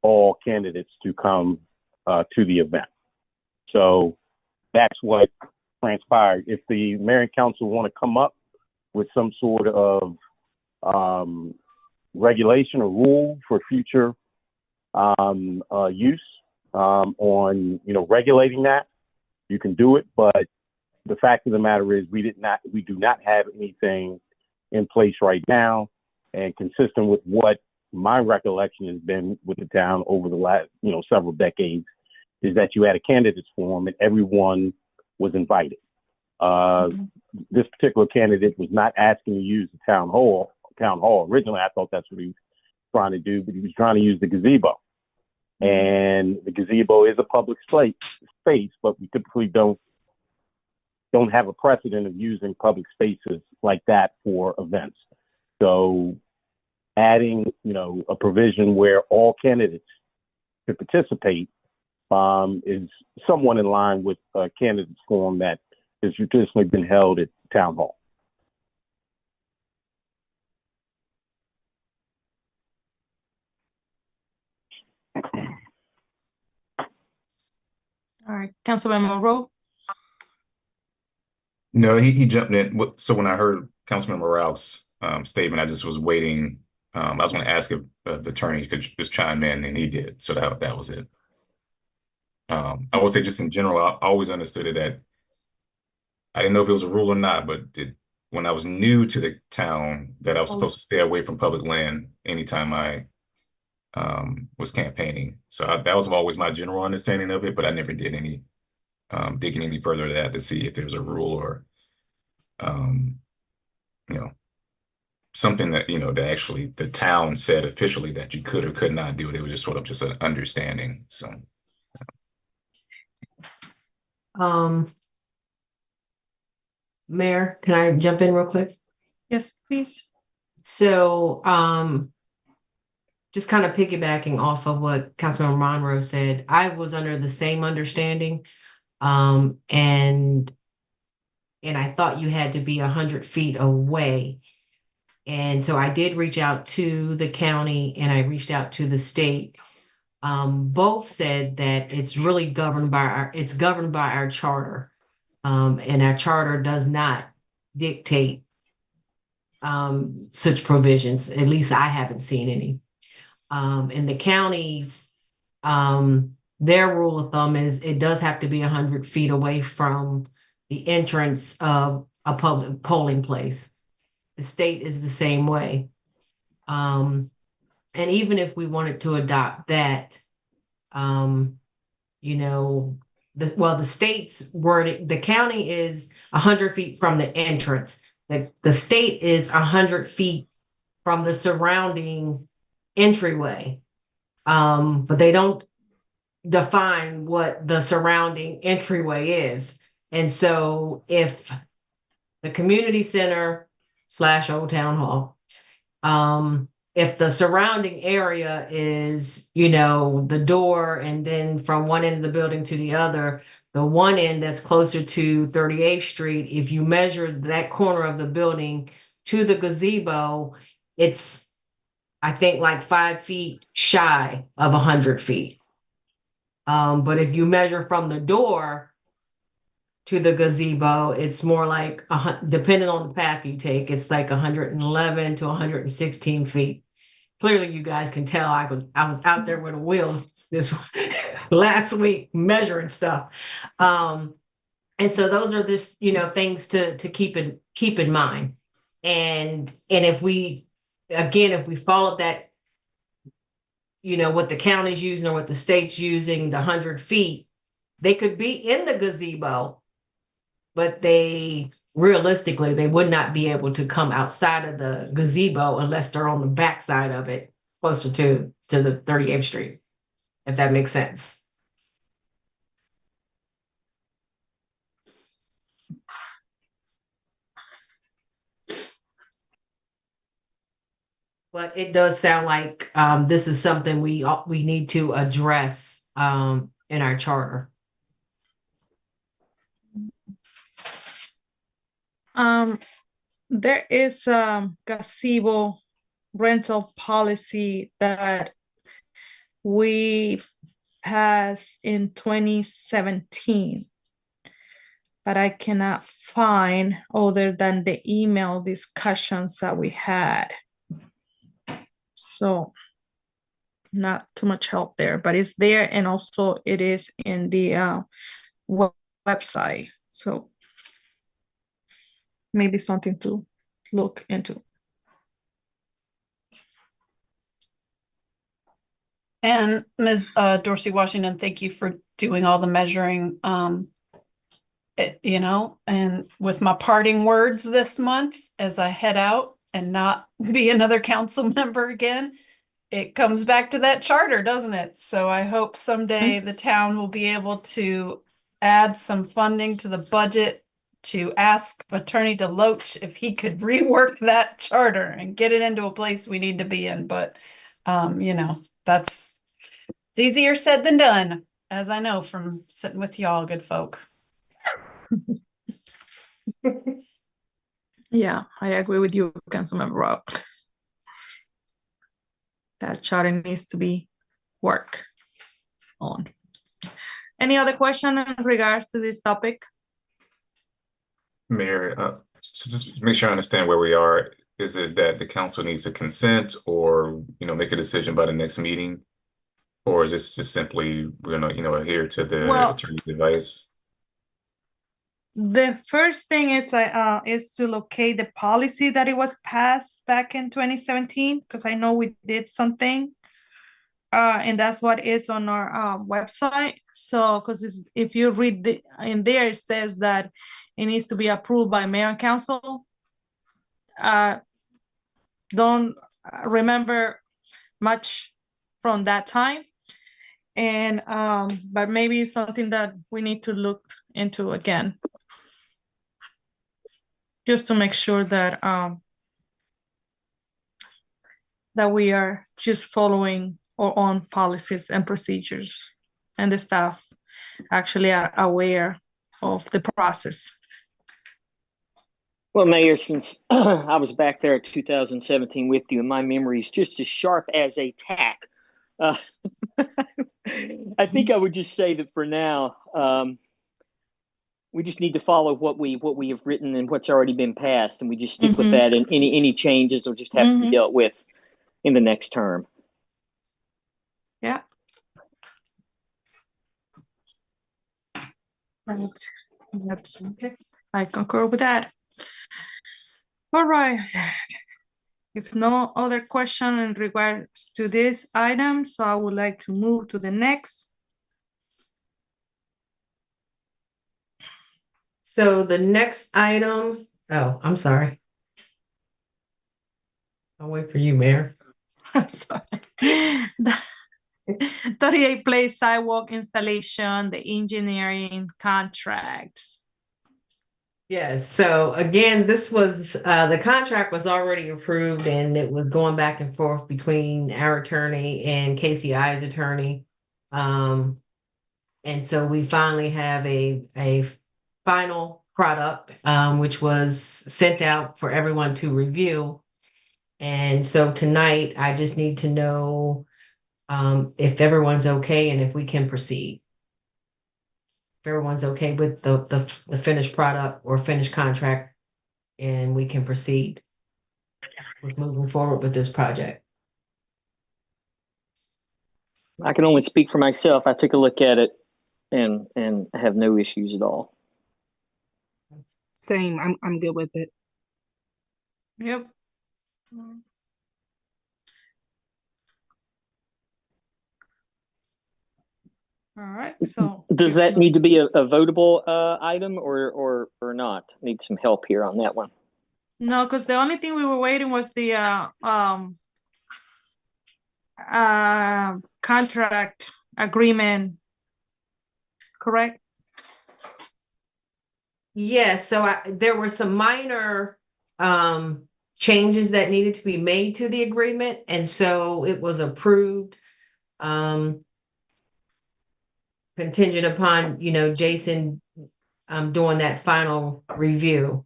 all candidates to come to the event. So that's what transpired. If the mayor and council want to come up with some sort of regulation or rule for future use on, regulating that, you can do it. But the fact of the matter is we do not have anything in place right now. And consistent with what my recollection has been with the town over the last, several decades, is that you had a candidates forum and everyone was invited. This particular candidate was not asking to use the town hall. Originally, I thought that's what he was trying to do, but he was trying to use the gazebo. And the gazebo is a public space, but we typically don't have a precedent of using public spaces like that for events. So adding, a provision where all candidates could participate is somewhat in line with a candidates forum that has traditionally been held at town hall. All right, Councilman Monroe. No, he jumped in. So when I heard Councilman Morales' statement, I just was waiting. I was going to ask if the attorney could just chime in, and he did. So that was it. I would say just in general, I always understood it that I didn't know if it was a rule or not, but when I was new to the town, that I was supposed to stay away from public land anytime I was campaigning. So that was always my general understanding of it, but I never did any digging any further to that to see if there was a rule or something that that actually the town said officially that you could or could not do it. It was just sort of just an understanding. So Mayor, can I jump in real quick? Yes, please. So just kind of piggybacking off of what Councilman Monroe said, I was under the same understanding. And I thought you had to be 100 feet away. And so I did reach out to the county and I reached out to the state. Both said that it's really governed by our charter. And our charter does not dictate such provisions. At least I haven't seen any. And the counties, their rule of thumb is it does have to be 100 feet away from the entrance of a public polling place. The state is the same way. And even if we wanted to adopt that, the state's wording, the county is 100 feet from the entrance. The state is 100 feet from the surrounding entryway. But they don't define what the surrounding entryway is. And so if the community center / Old Town Hall, if the surrounding area is, the door and then from one end of the building to the other, the one end that's closer to 38th Street, if you measure that corner of the building to the gazebo, it's, I think, like 5 feet shy of 100 feet. But if you measure from the door to the gazebo, it's more like, depending on the path you take, it's like 111 to 116 feet. Clearly, you guys can tell I was out there with a wheel this last week measuring stuff. And so those are just, things to keep in mind. And if we follow that, what the county's using or what the state's using, the 100 feet, they could be in the gazebo, but realistically, they would not be able to come outside of the gazebo unless they're on the backside of it, closer to the 38th Street, if that makes sense. But it does sound like this is something we need to address in our charter. There is a gazebo rental policy that we passed in 2017, but I cannot find other than the email discussions that we had. So not too much help there, but it's there, and also it is in the website. So maybe something to look into. And Ms. Dorsey Washington, thank you for doing all the measuring. You know, and with my parting words this month as I head out and not be another council member again, it comes back to that charter, doesn't it? So I hope someday the town will be able to add some funding to the budget to ask Attorney DeLoach if he could rework that charter and get it into a place we need to be in. But, you know, it's easier said than done, as I know from sitting with y'all, good folk. Yeah, I agree with you, Councilmember Rob. That charter needs to be worked on. Any other question in regards to this topic? Mayor, so just make sure I understand where we are. Is it that the council needs to consent or, you know, make a decision by the next meeting? Or is this just simply, we're gonna, you know, adhere to the attorney's advice? The first thing is to locate the policy that it was passed back in 2017, because I know we did something. And that's what is on our website. So, because if you read in there, it says that it needs to be approved by mayor and council. Don't remember much from that time. And but maybe something that we need to look into again, just to make sure that that we are just following our own policies and procedures, and the staff actually are aware of the process. Well, Mayor, since I was back there in 2017 with you, and my memory is just as sharp as a tack, I think I would just say that for now, we just need to follow what we have written and what's already been passed, and we just stick with that. And any changes will just have to be dealt with in the next term. Yeah. That's okay. I concur with that. All right. If no other question in regards to this item, so I would like to move to the next. So the next item, oh, I'm sorry. I'll wait for you, Mayor. I'm sorry. 38 Place sidewalk installation, the engineering contracts. Yes, so again, this was, the contract was already approved and it was going back and forth between our attorney and KCI's attorney. And so we finally have a final product, which was sent out for everyone to review. And so tonight, I just need to know if everyone's okay and if we can proceed. If everyone's okay with the finished product or finished contract, and we can proceed with moving forward with this project. I can only speak for myself. I took a look at it and have no issues at all. Same, I'm good with it. Yep. All right, so does that need to be a votable item or not? Need some help here on that one. No, because the only thing we were waiting was the contract agreement, correct? Yes, so there were some minor changes that needed to be made to the agreement, and so it was approved contingent upon, Jason doing that final review.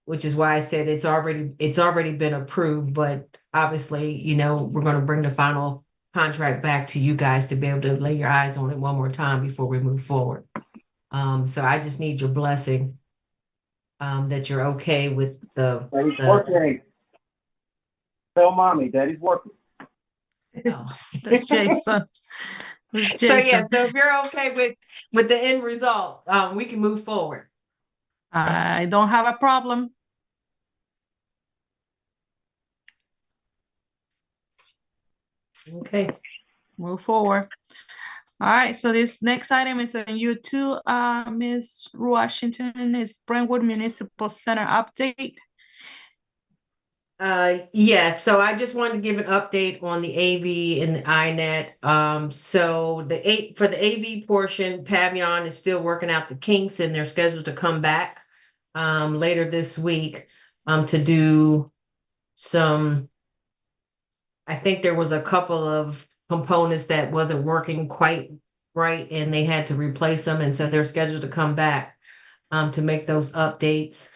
which is why I said it's already been approved, but obviously, you know, we're going to bring the final contract back to you guys to be able to lay your eyes on it one more time before we move forward. So I just need your blessing that you're okay with the. Daddy's working. Tell mommy, Daddy's working. Oh. That's Jason. That's So yeah, Jason. so if you're okay with the end result, we can move forward. I don't have a problem. Okay. Move forward. All right, so this next item is on you too, Ms. Washington, is Brentwood Municipal Center update. Yes, so I just wanted to give an update on the AV and the INET. So for the AV portion, Pavion is still working out the kinks, and they're scheduled to come back later this week to do some. I think there was a couple of components that wasn't working quite right, and they had to replace them, and so they're scheduled to come back to make those updates.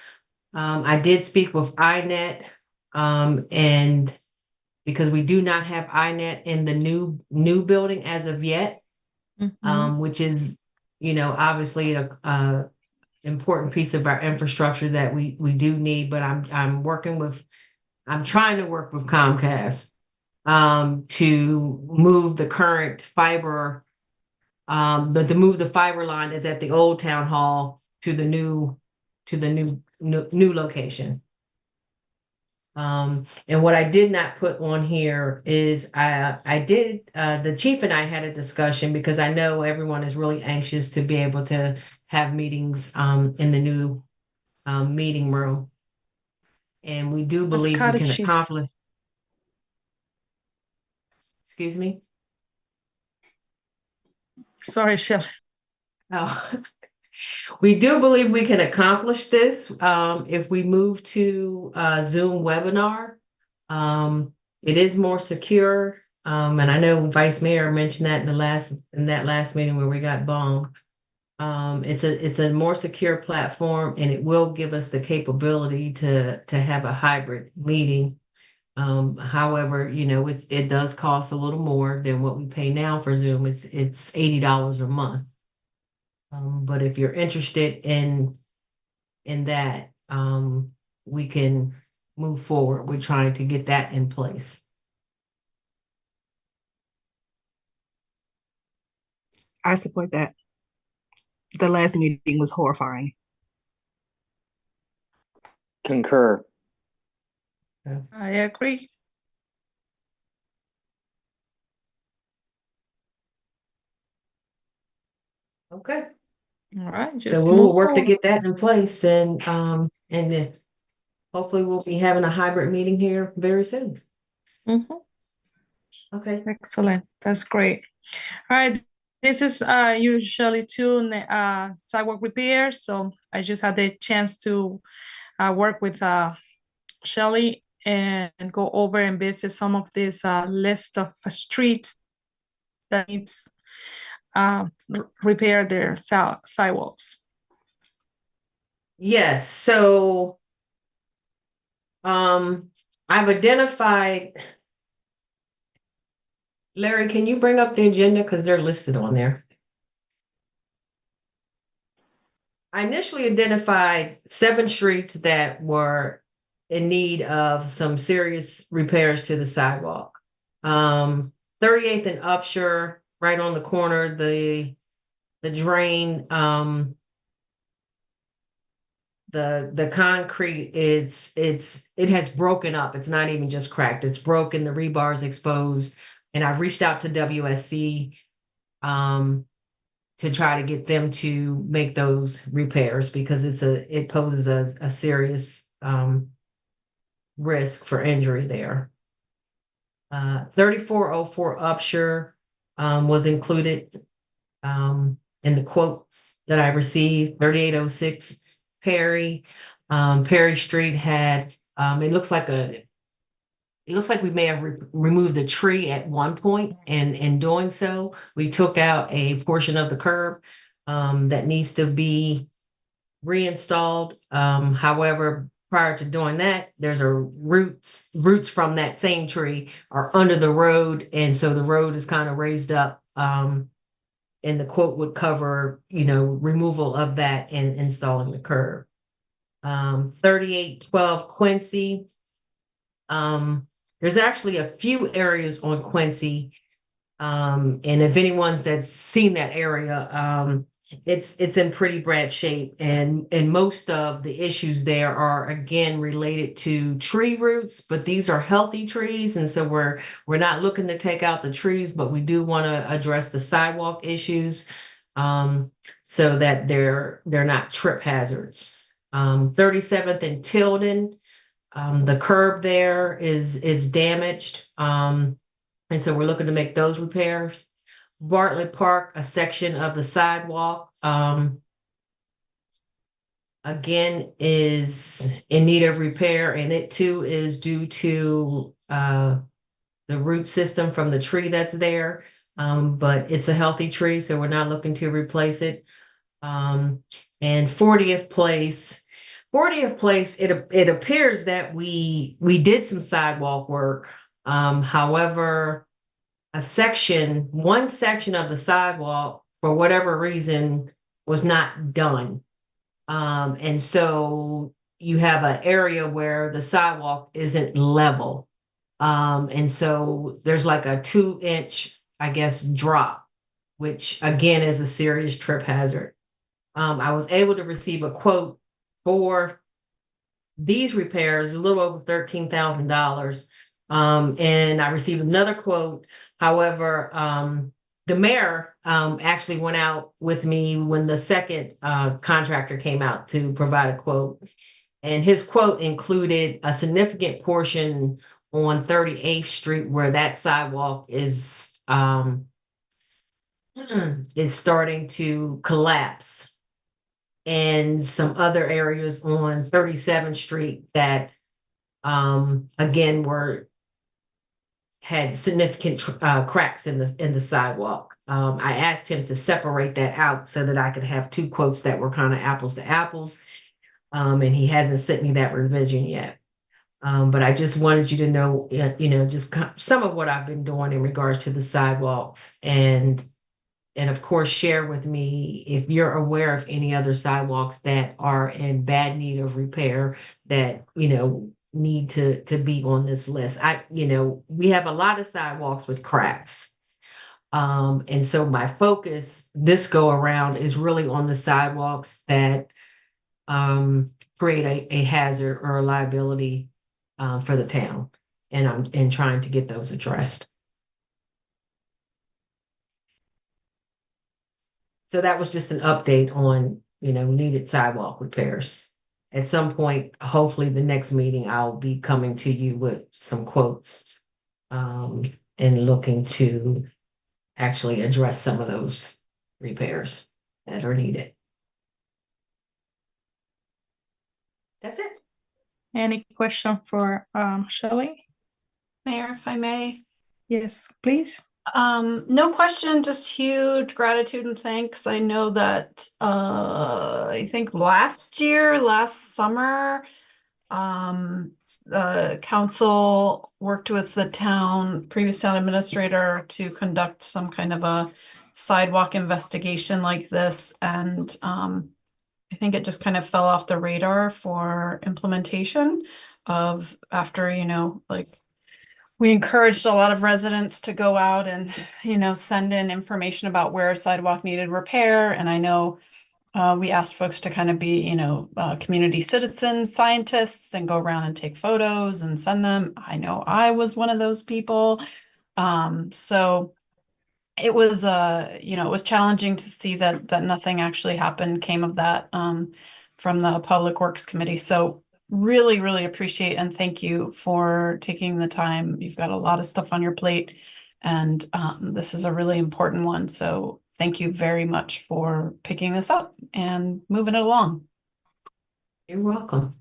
I did speak with INET, and because we do not have INET in the new building as of yet, which is, you know, obviously a important piece of our infrastructure that we do need. But I'm trying to work with Comcast to move the current fiber, but to move the fiber line that's at the old town hall to the new location. And what I did not put on here is the chief and I had a discussion, because I know everyone is really anxious to be able to have meetings in the new meeting room. And we do believe we can accomplish. Excuse me? Sorry, Shelley. Oh. We do believe we can accomplish this if we move to Zoom webinar. It is more secure, and I know Vice Mayor mentioned that in that last meeting where we got bombed. It's a more secure platform, and it will give us the capability to have a hybrid meeting. However, you know, it does cost a little more than what we pay now for Zoom. It's $80 a month. But if you're interested in that, we can move forward. We're trying to get that in place. I support that. The last meeting was horrifying. Concur. I agree. Okay. All right. So we'll work to get that in place, and then hopefully we'll be having a hybrid meeting here very soon. Okay. Excellent. That's great. All right. This is usually too sidewalk repair. So I just had the chance to work with Shelley and go over and visit some of this list of streets that needs repair their sidewalks. Yes. So I've identified. Larry, can you bring up the agenda, because they're listed on there? I initially identified 7 streets that were in need of some serious repairs to the sidewalk. 38th and Upshur, right on the corner, the drain, the concrete, it has broken up. It's not even just cracked, it's broken, the rebar is exposed. And I've reached out to WSC to try to get them to make those repairs, because it poses a serious risk for injury there. 3404 Upshur was included in the quotes that I received. 3806 Perry. Perry Street had it looks like we may have removed the tree at one point, and in doing so, we took out a portion of the curb that needs to be reinstalled. However, prior to doing that, there's a roots from that same tree are under the road, and so the road is kind of raised up. And the quote would cover, removal of that and installing the curb. 3812 Quincy. There's actually a few areas on Quincy. And if anyone's that's seen that area, it's in pretty bad shape. And most of the issues there are again related to tree roots, but these are healthy trees. And so we're not looking to take out the trees, but we do want to address the sidewalk issues, so that they're not trip hazards. 37th and Tilden, the curb there is damaged. And so we're looking to make those repairs. Bartlett Park, a section of the sidewalk, again, is in need of repair, and it too is due to the root system from the tree that's there. But it's a healthy tree, so we're not looking to replace it. And 40th Place, it appears that we did some sidewalk work. However, one section of the sidewalk, for whatever reason, was not done. And so you have an area where the sidewalk isn't level. And so there's like a 2-inch, I guess, drop, which again is a serious trip hazard. I was able to receive a quote for these repairs, a little over $13,000. And I received another quote. However, the mayor actually went out with me when the second contractor came out to provide a quote. And his quote included a significant portion on 38th Street where that sidewalk is starting to collapse, and some other areas on 37th Street that again had significant cracks in the sidewalk. I asked him to separate that out so that I could have two quotes that were kind of apples to apples. And he hasn't sent me that revision yet. But I just wanted you to know, just some of what I've been doing in regards to the sidewalks, and of course, share with me if you're aware of any other sidewalks that are in bad need of repair that, need to be on this list. We have a lot of sidewalks with cracks. And so my focus this go around is really on the sidewalks that create a hazard or a liability for the town. And I'm trying to get those addressed. So that was just an update on, needed sidewalk repairs. At some point, hopefully the next meeting, I'll be coming to you with some quotes and looking to actually address some of those repairs that are needed. That's it. Any question for Shelley? Mayor, if I may. Yes, please. No question, just huge gratitude and thanks. I know that I think last summer, the council worked with the previous town administrator to conduct some kind of a sidewalk investigation like this. And I think it just kind of fell off the radar for implementation after, we encouraged a lot of residents to go out and, send in information about where a sidewalk needed repair. And I know we asked folks to kind of be, community citizen scientists and go around and take photos and send them. I know I was one of those people. So it was, it was challenging to see that nothing actually came of that from the Public Works Committee. So really, really appreciate and thank you for taking the time. You've got a lot of stuff on your plate, and this is a really important one. So thank you very much for picking this up and moving it along. You're welcome.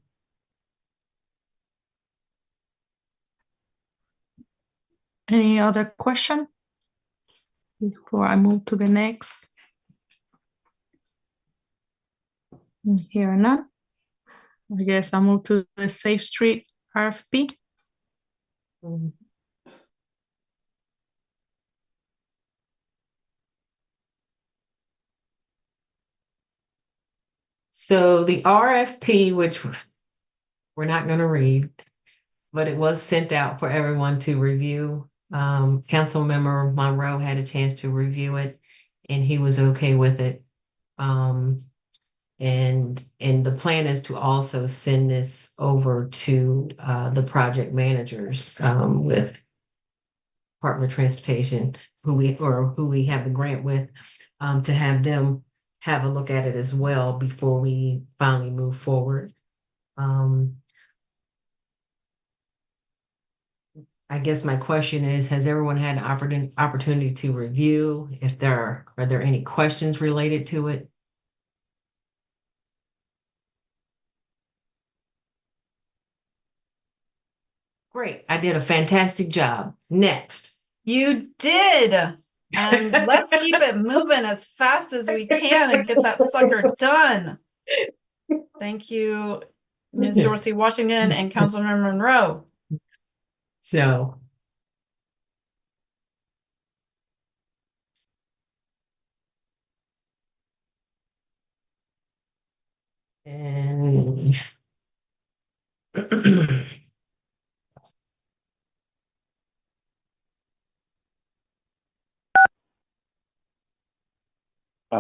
Any other question before I move to the next? Here none. I guess I'll move to the Safe Street RFP. Mhm. So the RFP, which we're not going to read, but it was sent out for everyone to review. Councilmember Monroe had a chance to review it, and he was okay with it. And the plan is to also send this over to the project managers with Department of Transportation, who we have the grant with, to have them have a look at it as well before we finally move forward. I guess my question is, has everyone had an opportunity to review? Are there any questions related to it? Great, I did a fantastic job. Next. You did. And let's keep it moving as fast as we can and get that sucker done. Thank you, Ms. Dorsey Washington and Councilmember Monroe. So. And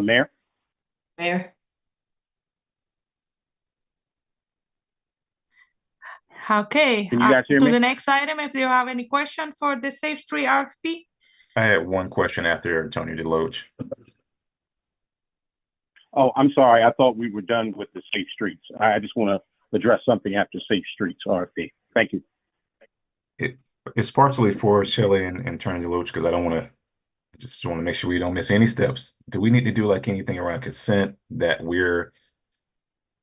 Mayor? Mayor? Okay, Can you guys hear to me? the next item, if you have any question for the Safe Street RFP. I had one question after Tony DeLoach. Oh, I'm sorry. I thought we were done with the Safe Streets. I just want to address something after Safe Streets RFP. Thank you. It's partially for Shelley and Tony DeLoach because I don't want to. Just want to make sure we don't miss any steps. Do we need to do like anything around consent that we're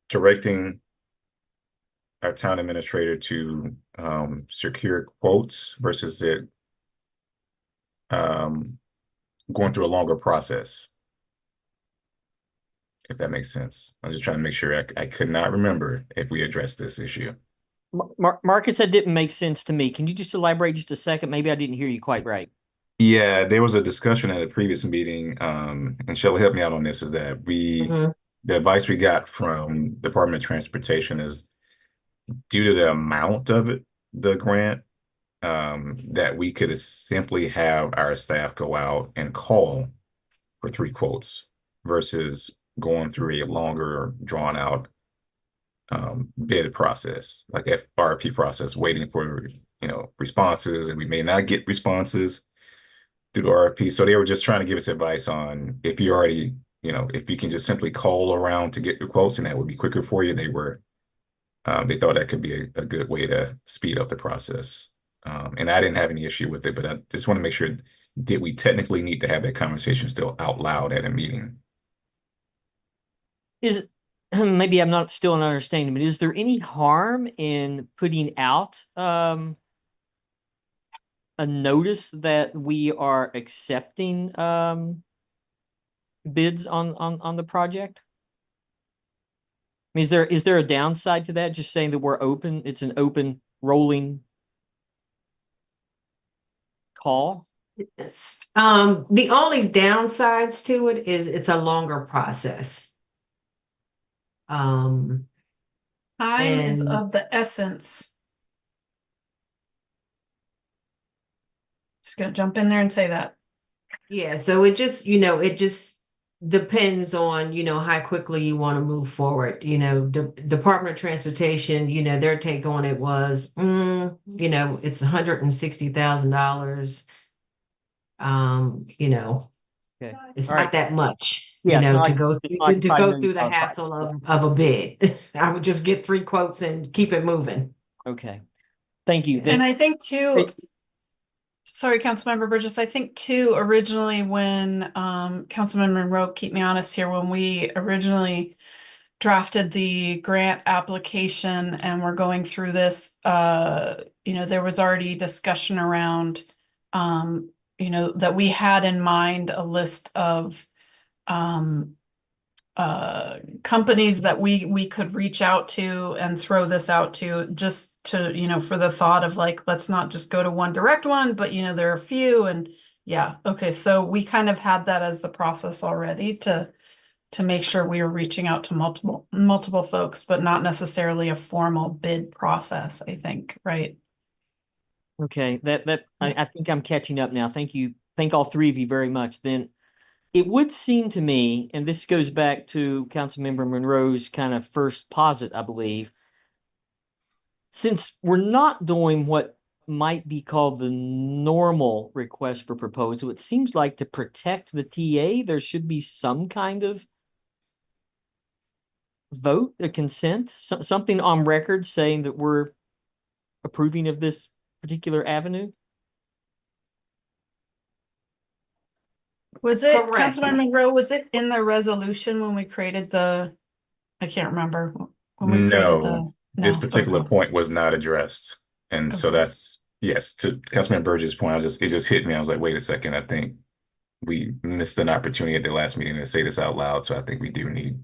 directing our town administrator to secure quotes versus it going through a longer process? If that makes sense. I'm just trying to make sure I could not remember if we addressed this issue. Marcus, that didn't make sense to me. Can you just elaborate just a second? Maybe I didn't hear you quite right. Yeah, there was a discussion at a previous meeting, and Shelley helped me out on this, is that the advice we got from Department of Transportation is due to the amount of it, the grant, that we could simply have our staff go out and call for 3 quotes versus going through a longer drawn out bid process, like RFP process, waiting for, responses, and we may not get responses through the RFP. So they were just trying to give us advice on if you already, if you can just simply call around to get your quotes and that would be quicker for you. They thought that could be a good way to speed up the process. And I didn't have any issue with it, but I just want to make sure, did we technically need to have that conversation still out loud at a meeting? Maybe I'm not still not understanding, but is there any harm in putting out a notice that we are accepting bids on the project? I mean, is there a downside to that? Just saying that we're open, it's an open rolling call? The only downsides to it is it's a longer process. Time is of the essence. Just gonna jump in there and say that. Yeah, so it just, it just depends on, how quickly you want to move forward. Department of Transportation, their take on it was, it's $160,000. Okay. It's All not right. that much, Yeah, it's not to like- go it's not to $5 go million through the project. hassle of a bid. I would just get 3 quotes and keep it moving. Okay. Thank you. And I think too, sorry, Councilmember Burgess, I think too, originally when Councilmember Monroe, keep me honest here, when we originally drafted the grant application and we're going through this, there was already discussion around, that we had in mind a list of companies that we could reach out to and throw this out to, just to, you know, for the thought of like, let's not just go to one direct one, but you know, there are a few. And yeah, okay, so we kind of had that as the process already to make sure we were reaching out to multiple folks, but not necessarily a formal bid process, I think, right? Okay, I think I'm catching up now. Thank you. Thank all three of you very much. Then it would seem to me, and this goes back to Councilmember Monroe's kind of first posit, I believe, since we're not doing what might be called the normal request for proposal, it seems like to protect the TA, there should be some kind of vote, a consent, something on record saying that we're approving of this particular avenue. Was it, Correct. Councilmember Monroe, was it in the resolution when we created the, I can't remember, when we created the, This no, particular okay. point was not addressed. And so Okay. that's, yes, to Councilman Burgess' point, it just hit me. I was like, wait a second, I think we missed an opportunity at the last meeting to say this out loud. So I think we do need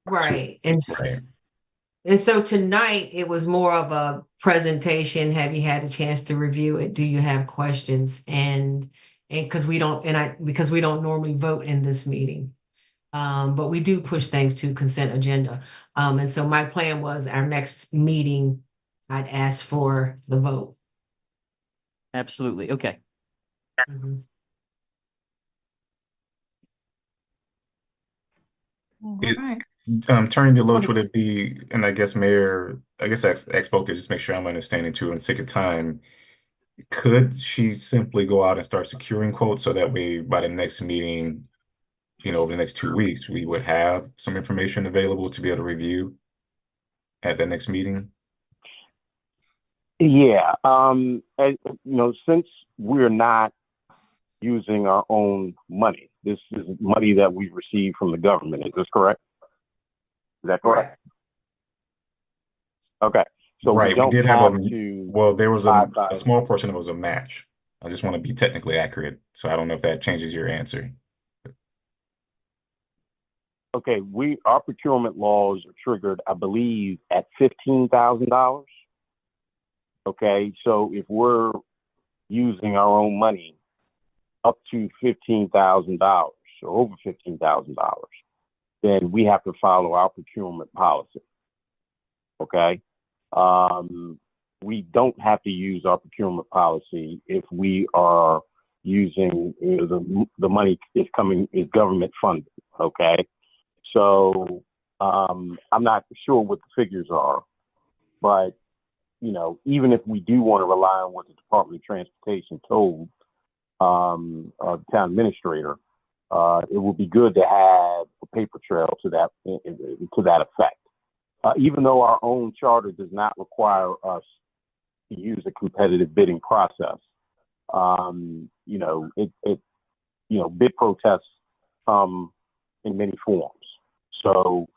Right. right. And so tonight it was more of a presentation. Have you had a chance to review it? Do you have questions? And because we don't normally vote in this meeting. But we do push things to consent agenda. And so my plan was our next meeting, I'd ask for the vote. Absolutely. Okay. Mhm. All It- right. Turning to Loach, would it be, and I guess Mayor, I guess I spoke to just make sure I'm understanding too, and sake of time, could she simply go out and start securing quotes so that way by the next meeting, you know, over the next 2 weeks, we would have some information available to be able to review at the next meeting? Yeah. You know, since we're not using our own money, this is money that we receive from the government. Is this correct? Is that correct? Okay. So Right, we don't did have have to. well, there was a abide by- small portion of it was a match. I just want to be technically accurate, so I don't know if that changes your answer. Okay, our procurement laws are triggered, I believe, at $15,000. Okay, so if we're using our own money up to $15,000 or over $15,000, then we have to follow our procurement policy. Okay, we don't have to use our procurement policy if we are using the money is government funded. Okay, so I'm not sure what the figures are, but you know, even if we do want to rely on what the Department of Transportation told the town administrator, it would be good to have a paper trail to that effect. Even though our own charter does not require us to use a competitive bidding process, you know, bid protests come in many forms. So,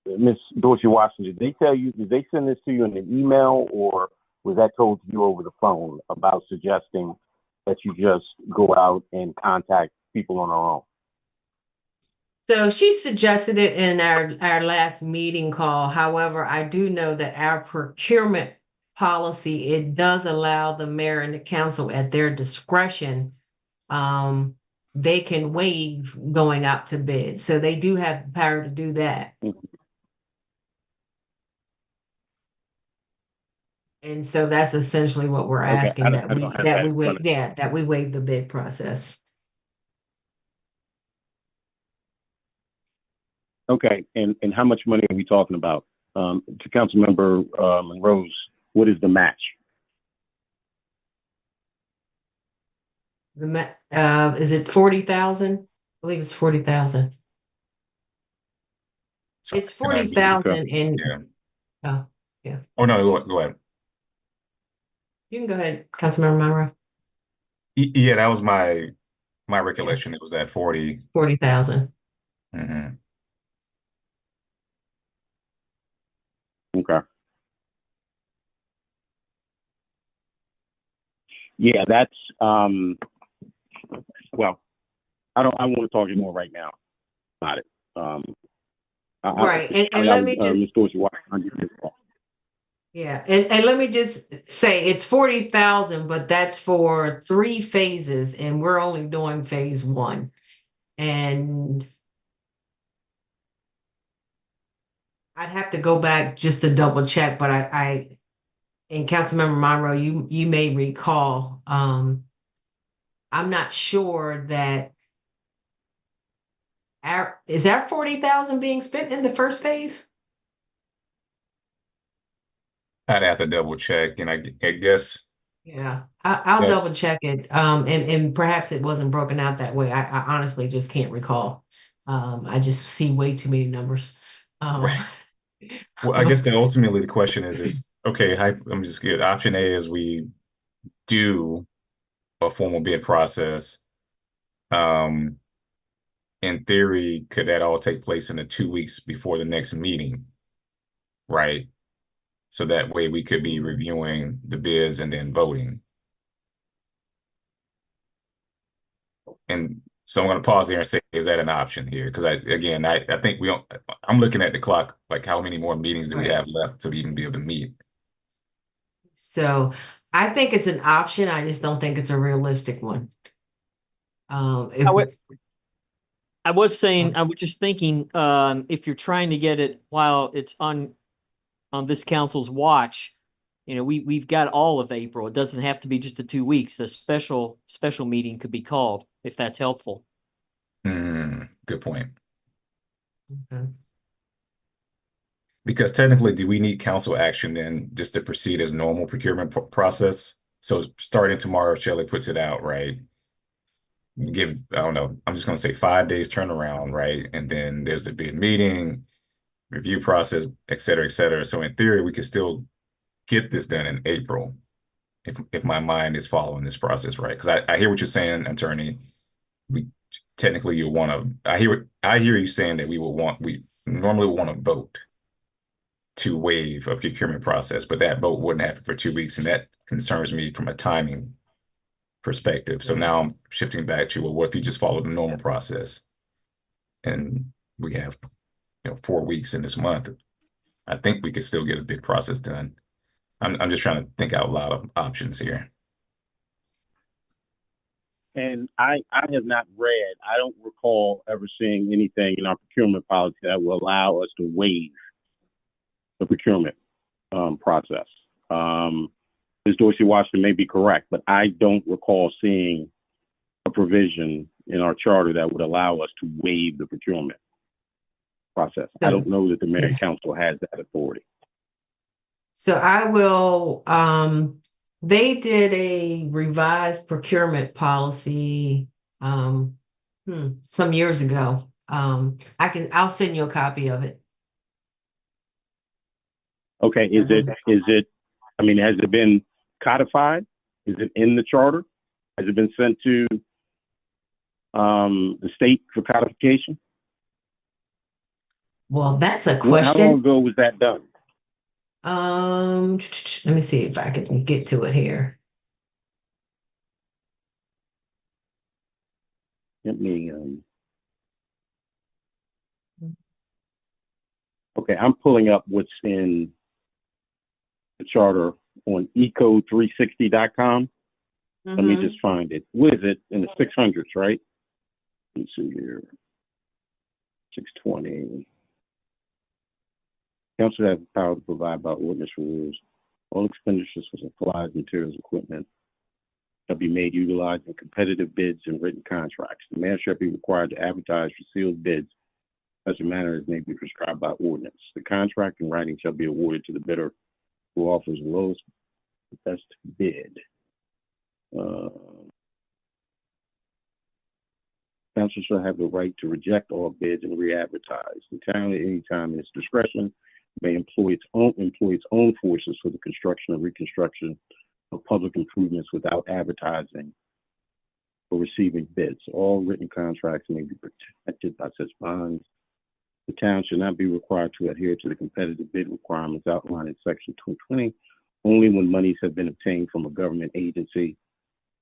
Ms. Dorsey Watson, did they send this to you in an email, or was that told to you over the phone about suggesting that you just go out and contact people on our own? So she suggested it in our last meeting call. However, I do know that our procurement policy, it does allow the mayor and the council at their discretion. They can waive going out to bid. So they do have the power to do that. And so that's essentially what we're asking, I don't have that we waive the bid process. Okay, and how much money are we talking about? To Councilmember Monroe's, what is the match? Is it 40,000? I believe it's 40,000. It's 40,000 in. Yeah. Oh, yeah. Oh no, go ahead. You can go ahead, Councilmember Monroe. Yeah, that was my recollection. It was that 40,000. Mhm. Okay. Yeah, that's well, I want to talk anymore right now about it. Right, and let me just, Ms. Dorsey, why don't you take the call? yeah, and let me just say it's 40,000, but that's for 3 phases, and we're only doing phase 1. And I'd have to go back just to double check, but I and Councilmember Monroe, you may recall, I'm not sure that is our 40,000 being spent in the first phase? I'd have to double check, and I guess Yeah, I'll that's double check it. And perhaps it wasn't broken out that way. I honestly just can't recall. I just see way too many numbers. right. Well, I guess that ultimately the question is okay, I'm just good. Option A is we do a formal bid process. Um, in theory, could that all take place in the 2 weeks before the next meeting? Right. So that way we could be reviewing the bids and then voting. And so I'm going to pause there and say, is that an option here? Because I think I'm looking at the clock, like how many more meetings do we Right. have left to even be able to meet? So I think it's an option. I just don't think it's a realistic one. I was saying, I was just thinking, if you're trying to get it while it's on this council's watch, we've got all of April. It doesn't have to be just the 2 weeks. The special meeting could be called if that's helpful. Good point. Okay. Because technically, do we need council action then just to proceed as normal procurement process? So starting tomorrow, Shelley puts it out, right? I don't know, I'm just going to say 5 days turnaround, right? And then there's the bid meeting, review process, et cetera, et cetera. So in theory, we could still get this done in April if my mind is following this process right. Because I hear what you're saying, attorney. We technically you want to. I hear you saying that we normally want to vote to waive a procurement process, but that vote wouldn't happen for 2 weeks, and that concerns me from a timing perspective. So now I'm shifting back to, well, what if you just follow the normal process, and we have 4 weeks in this month? I think we could still get a big process done. I'm just trying to think out loud of options here. And I have not read, I don't recall ever seeing anything in our procurement policy that will allow us to waive the procurement process. Ms. Dorsey Washington may be correct, but I don't recall seeing a provision in our charter that would allow us to waive the procurement process. I don't know that the mayor and council has that authority. So I will, they did a revised procurement policy some years ago. I'll send you a copy of it. Okay, has it been codified? Is it in the charter? Has it been sent to the state for codification? Well, that's a question. How long ago was that done? Let me see if I can get to it here. Let me okay, I'm pulling up what's in the charter on eco360.com. Let me just find it. What is it? In the 600s, right? Let's see here. 620. Council has the power to provide by ordinance rules. All expenditures for supplies, materials, equipment shall be made utilizing competitive bids and written contracts. The mayor shall be required to advertise for sealed bids in such a manner as may be prescribed by ordinance. The contract in writing shall be awarded to the bidder who offers the lowest best bid. Council shall have the right to reject all bids and re-advertise. The town at any time in its discretion may employ its own forces for the construction or reconstruction of public improvements without advertising or receiving bids. All written contracts may be protected by such bonds. The town should not be required to adhere to the competitive bid requirements outlined in Section 220 only when monies have been obtained from a government agency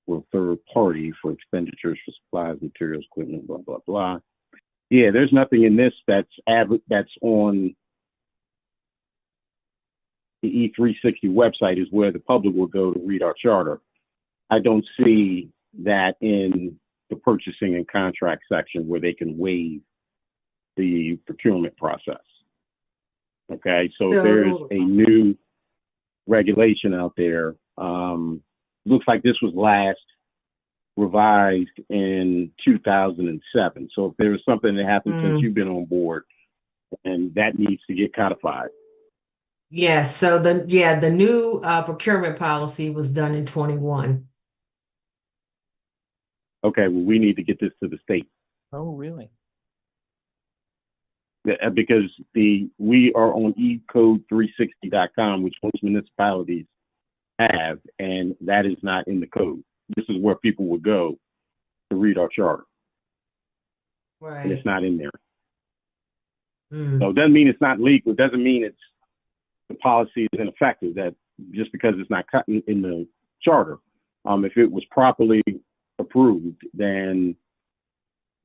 for a third party for expenditures for supplies, materials, equipment, blah, blah, blah. Yeah, there's nothing in this that's on the E360 website is where the public will go to read our charter. I don't see that in the purchasing and contract section where they can waive the procurement process. Okay, so if there's a new regulation out there, looks like this was last revised in 2007. So if there was something that happened since you've been on board, and that needs to get codified. Yes, so the new procurement policy was done in 21. Okay, well, we need to get this to the state. Oh, really? Because we are on ecode360.com, which most municipalities have, and that is not in the code. This is where people would go to read our charter. Right. And it's not in there. So it doesn't mean it's not legal. It doesn't mean it's the policy is ineffective. That just because it's not cut in the charter. If it was properly approved, then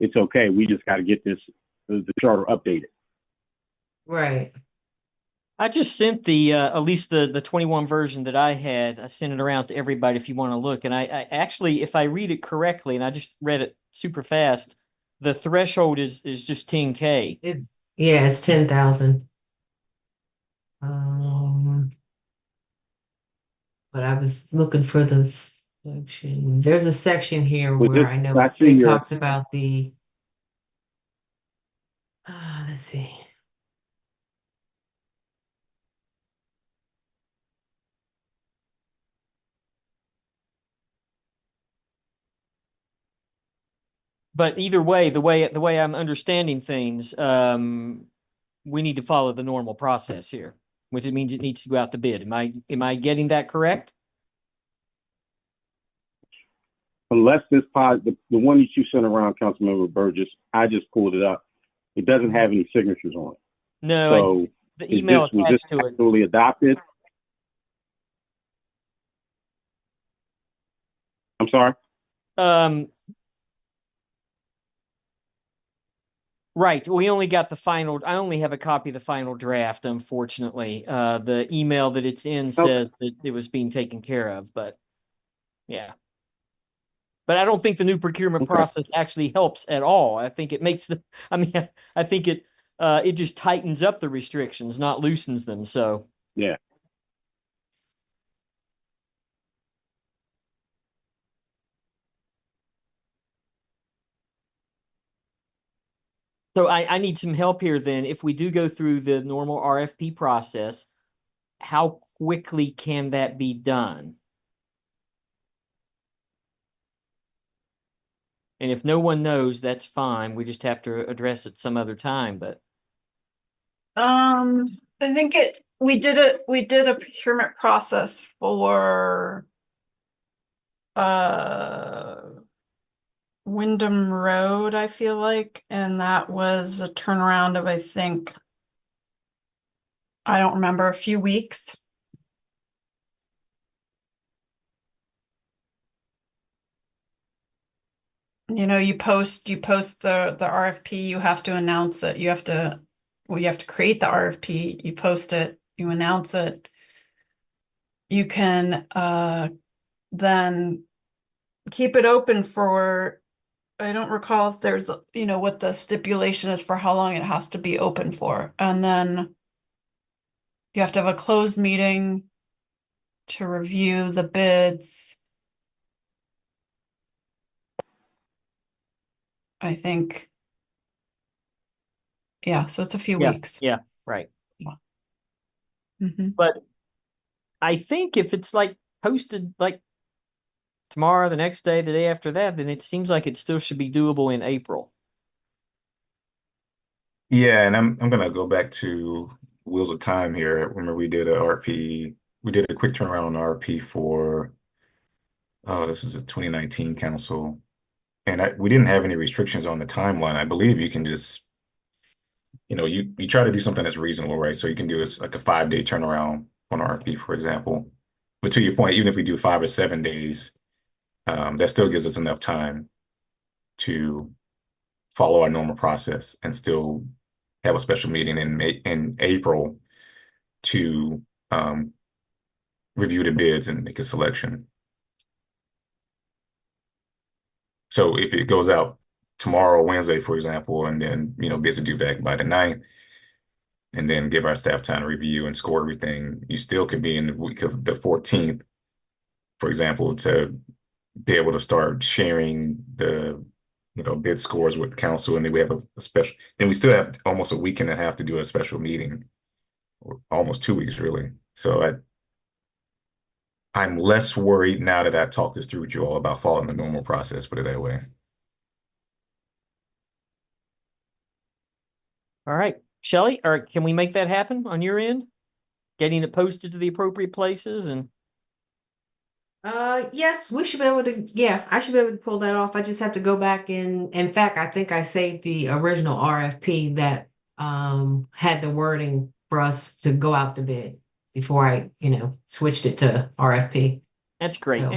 it's okay. We just got to get the charter updated. Right. I just sent at least the 21 version that I had. I sent it around to everybody if you want to look. And I actually, if I read it correctly, and I just read it super fast, the threshold is just 10K. It's 10,000. But I was looking for the section. There's a section here where I know it talks about the. Let's see. But either way, the way I'm understanding things, we need to follow the normal process here, which means it needs to go out to bid. Am I getting that correct? Unless the one that you sent around, Councilmember Burgess, I just pulled it up. It doesn't have any signatures on it. No, so the email was attached this to it. actually adopted? I'm sorry? Right. We only got the final. I only have a copy of the final draft, unfortunately. The email that it's in says that it was being taken care of, but yeah. But I don't think the new procurement process actually helps at all. I think it makes I think it just tightens up the restrictions, not loosens them. So yeah. So I need some help here then. If we do go through the normal RFP process, how quickly can that be done? And if no one knows, that's fine. We just have to address it some other time, but. I think we did a procurement process for Wyndham Road, I feel like, and that was a turnaround of, I think, I don't remember, a few weeks. You know, you post the RFP, you have to announce it. You have to create the RFP, you post it, you announce it. You can then keep it open for, I don't recall if there's, what the stipulation is for how long it has to be open for. And then you have to have a closed meeting to review the bids. I think. Yeah, so it's a few weeks. Yeah, right. Yeah. But I think if it's like posted like tomorrow, the next day, the day after that, then it seems like it still should be doable in April. Yeah, and I'm gonna go back to Wheels of Time here. Remember we did a RP, we did a quick turnaround on the RP for this is a 2019 council. And we didn't have any restrictions on the timeline. I believe you can just, you try to do something that's reasonable, right? So you can do like a 5-day turnaround on RP, for example. But to your point, even if we do 5 or 7 days, that still gives us enough time to follow our normal process and still have a special meeting in April to review the bids and make a selection. So if it goes out tomorrow, Wednesday, for example, and then, bids are due back by the 9th, and then give our staff time to review and score everything, you still could be in the week of the 14th, for example, to be able to start sharing the bid scores with council, and then we have a special, then we still have almost a week and a half to do a special meeting, or almost 2 weeks really. So I'm less worried now that I've talked this through with you all about following the normal process, put it that way. All right, Shelley, or can we make that happen on your end? Getting it posted to the appropriate places and. Yes, we should be able to, yeah, I should be able to pull that off. I just have to go back in fact, I think I saved the original RFP that had the wording for us to go out to bid before I, switched it to RFP. That's great. So,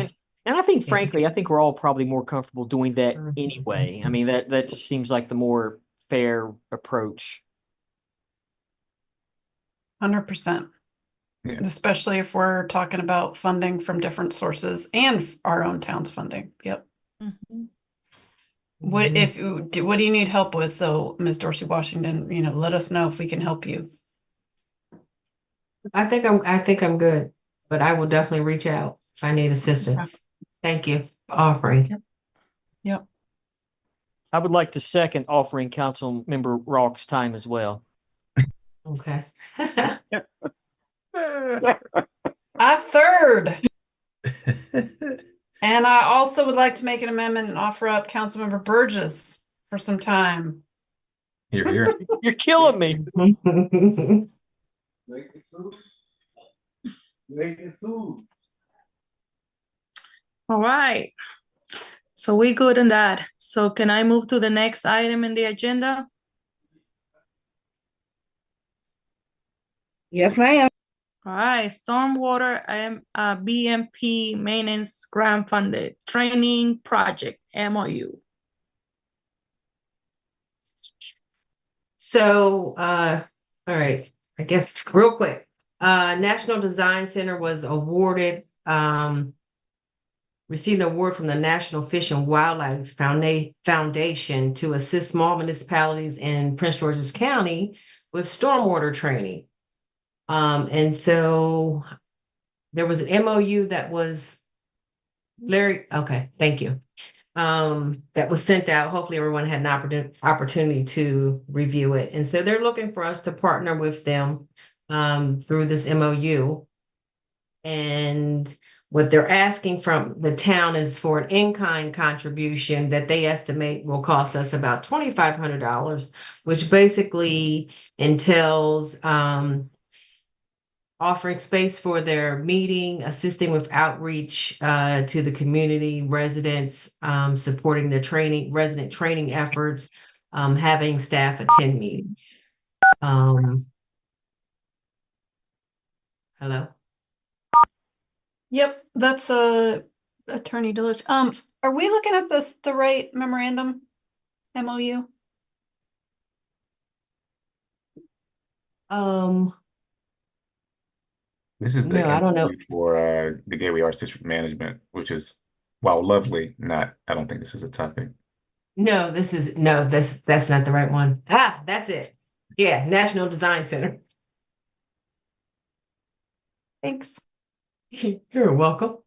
and I think, yeah. frankly, I think we're all probably more comfortable doing that anyway. I mean, that just seems like the more fair approach. 100%. Yeah. Especially if we're talking about funding from different sources and our own town's funding. Yep. What do you need help with though, Ms. Dorsey Washington? Let us know if we can help you. I think I'm good, but I will definitely reach out if I need assistance. Thank you for offering. Yep. I would like to second offering Council Member Rock's time as well. Okay. I third. And I also would like to make an amendment and offer up Councilmember Burgess for some time. Here. You're killing me. All right. So we good on that. So can I move to the next item in the agenda? Yes, ma'am. All right, stormwater BMP maintenance grant funded training project MOU. So, all right, I guess real quick, National Design Center was awarded, received an award from the National Fish and Wildlife Foundation to assist small municipalities in Prince George's County with stormwater training. And so there was an MOU that was okay, thank you. That was sent out. Hopefully everyone had an opportunity to review it. And so they're looking for us to partner with them through this MOU. And what they're asking from the town is for an in-kind contribution that they estimate will cost us about $2,500, which basically entails offering space for their meeting, assisting with outreach to the community residents, supporting their resident training efforts, having staff attend meetings. Hello? Yep, that's Attorney Dillich. Are we looking at the right memorandum MOU? This is the No, I don't know. MOU for the Gateway Arts District Management, which is, while lovely, I don't think this is a topic. No, that's not the right one. That's it. Yeah, National Design Center. Thanks. You're welcome.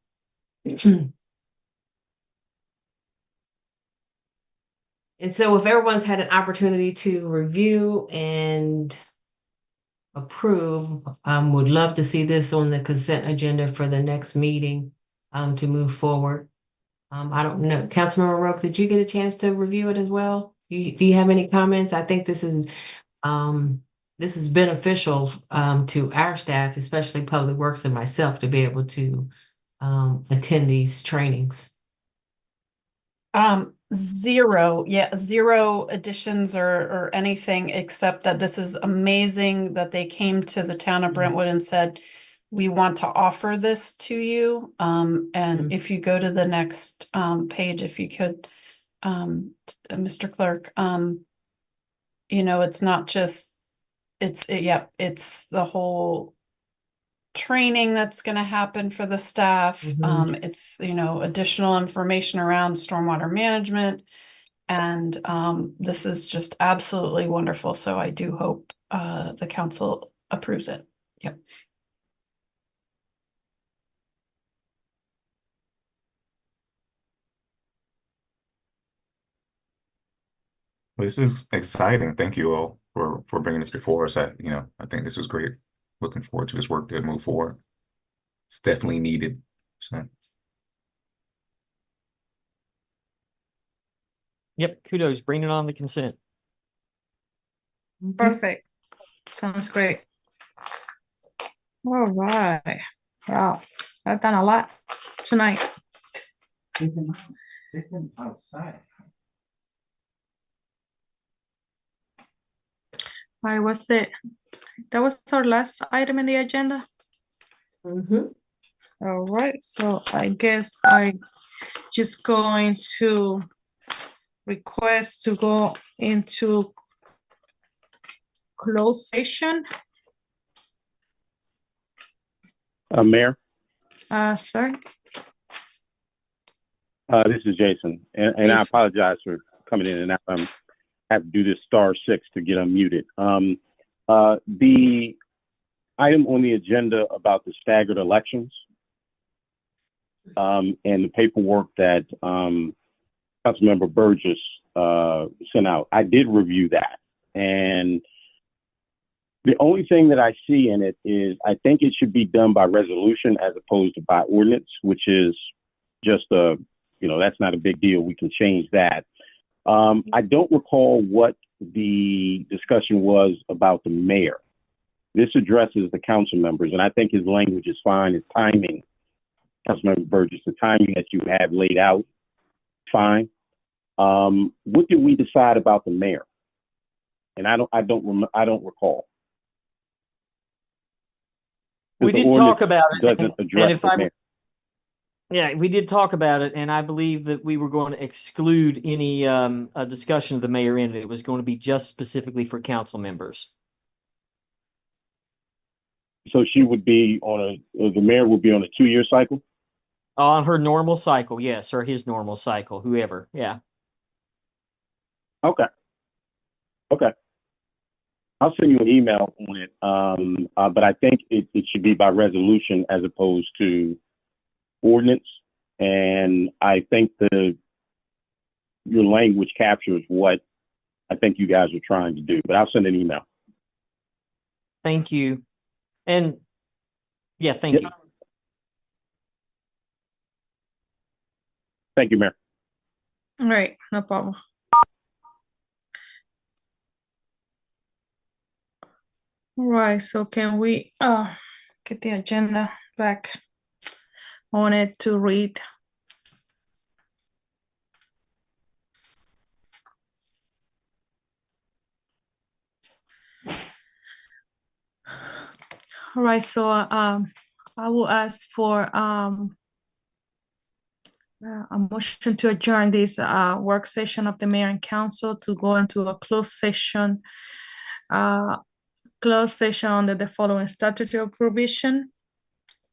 And so if everyone's had an opportunity to review and approve, would love to see this on the consent agenda for the next meeting to move forward. I don't know, Councilmember Roque, did you get a chance to review it as well? Do you have any comments? I think this is beneficial to our staff, especially Public Works and myself, to be able to attend these trainings. Zero additions or anything except that this is amazing that they came to the town of Brentwood and said, we want to offer this to you. And if you go to the next page, if you could, Mr. Clerk, you know, it's not just, it's the whole training that's going to happen for the staff. It's, you know, additional information around stormwater management. And this is just absolutely wonderful. So I do hope the council approves it. Yep. This is exciting. Thank you all for bringing this before us. I think this was great. Looking forward to this work to move forward. It's definitely needed. So. Yep, kudos. Bring it on the consent. Perfect. Sounds great. All right. Wow, I've done a lot tonight. Outside. All right, what's it? That was our last item in the agenda. All right, so I guess I just going to request to go into closed session. Mayor, Sir. this is Jason, and I Yes. apologize for coming in and out. I have to do this *6 to get unmuted. The item on the agenda about the staggered elections and the paperwork that Councilmember Burgess sent out, I did review that, and the only thing that I see in it is I think it should be done by resolution as opposed to by ordinance, which is just that's not a big deal. We can change that. I don't recall what the discussion was about the mayor. This addresses the council members, and I think his language is fine. His timing, Councilmember Burgess, the timing that you have laid out, fine. What did we decide about the mayor? And I don't recall. We did talk about it. Doesn't address the mayor. Yeah, we did talk about it, and I believe that we were going to exclude any a discussion of the mayor in it. It was going to be just specifically for council members. So she would be the mayor would be on a 2-year cycle? On her normal cycle, yes, or his normal cycle, whoever, yeah. Okay. I'll send you an email on it, but I think it should be by resolution as opposed to ordinance, and I think your language captures what I think you guys are trying to do, but I'll send an email. Thank you. And yeah, thank you. Thank you, Mayor. All right, no problem. All right, so can we get the agenda back on it to read? All right, so I will ask for a motion to adjourn this work session of the mayor and council to go into a closed session under the following statutory provision: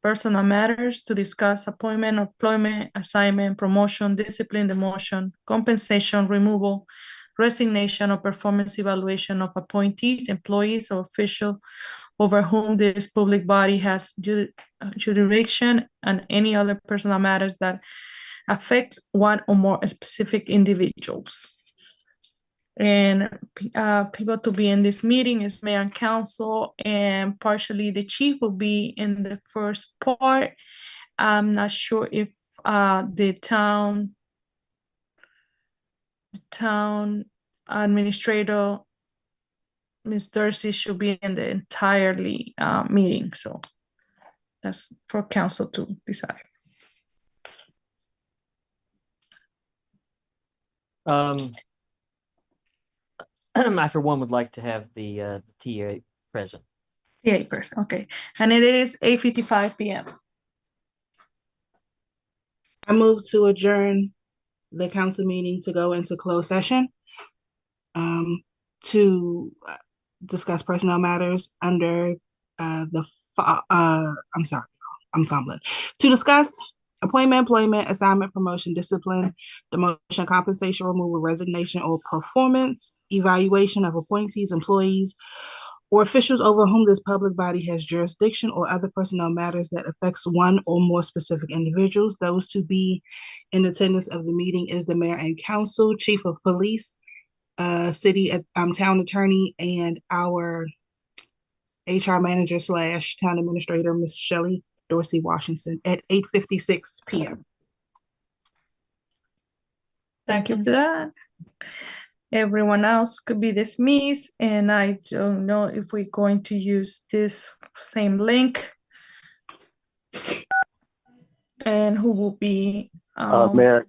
personal matters, to discuss appointment, employment, assignment, promotion, discipline, demotion, compensation, removal, resignation, or performance evaluation of appointees, employees, or officials over whom this public body has jurisdiction, and any other personal matters that affect one or more specific individuals. And people to be in this meeting is mayor and council, and partially the chief will be in the first part. I'm not sure if the town administrator, Ms. Darcy, should be in the entirely meeting. So that's for council to decide. I, for one, would like to have the TA present. 58%. Okay. And it is 8:55 p.m. I move to adjourn the council meeting to go into closed session to discuss personnel matters under I'm sorry, I'm fumbling. To discuss appointment, employment, assignment, promotion, discipline, demotion, compensation, removal, resignation, or performance evaluation of appointees, employees, or officials over whom this public body has jurisdiction, or other personnel matters that affects one or more specific individuals. Those to be in attendance of the meeting is the mayor and council, chief of police, city town attorney, and our HR manager / town administrator, Ms. Shelley Dorsey Washington, at 8:56 p.m. Thank you for that. Everyone else could be dismissed, and I don't know if we're going to use this same link. And who will be Mayor,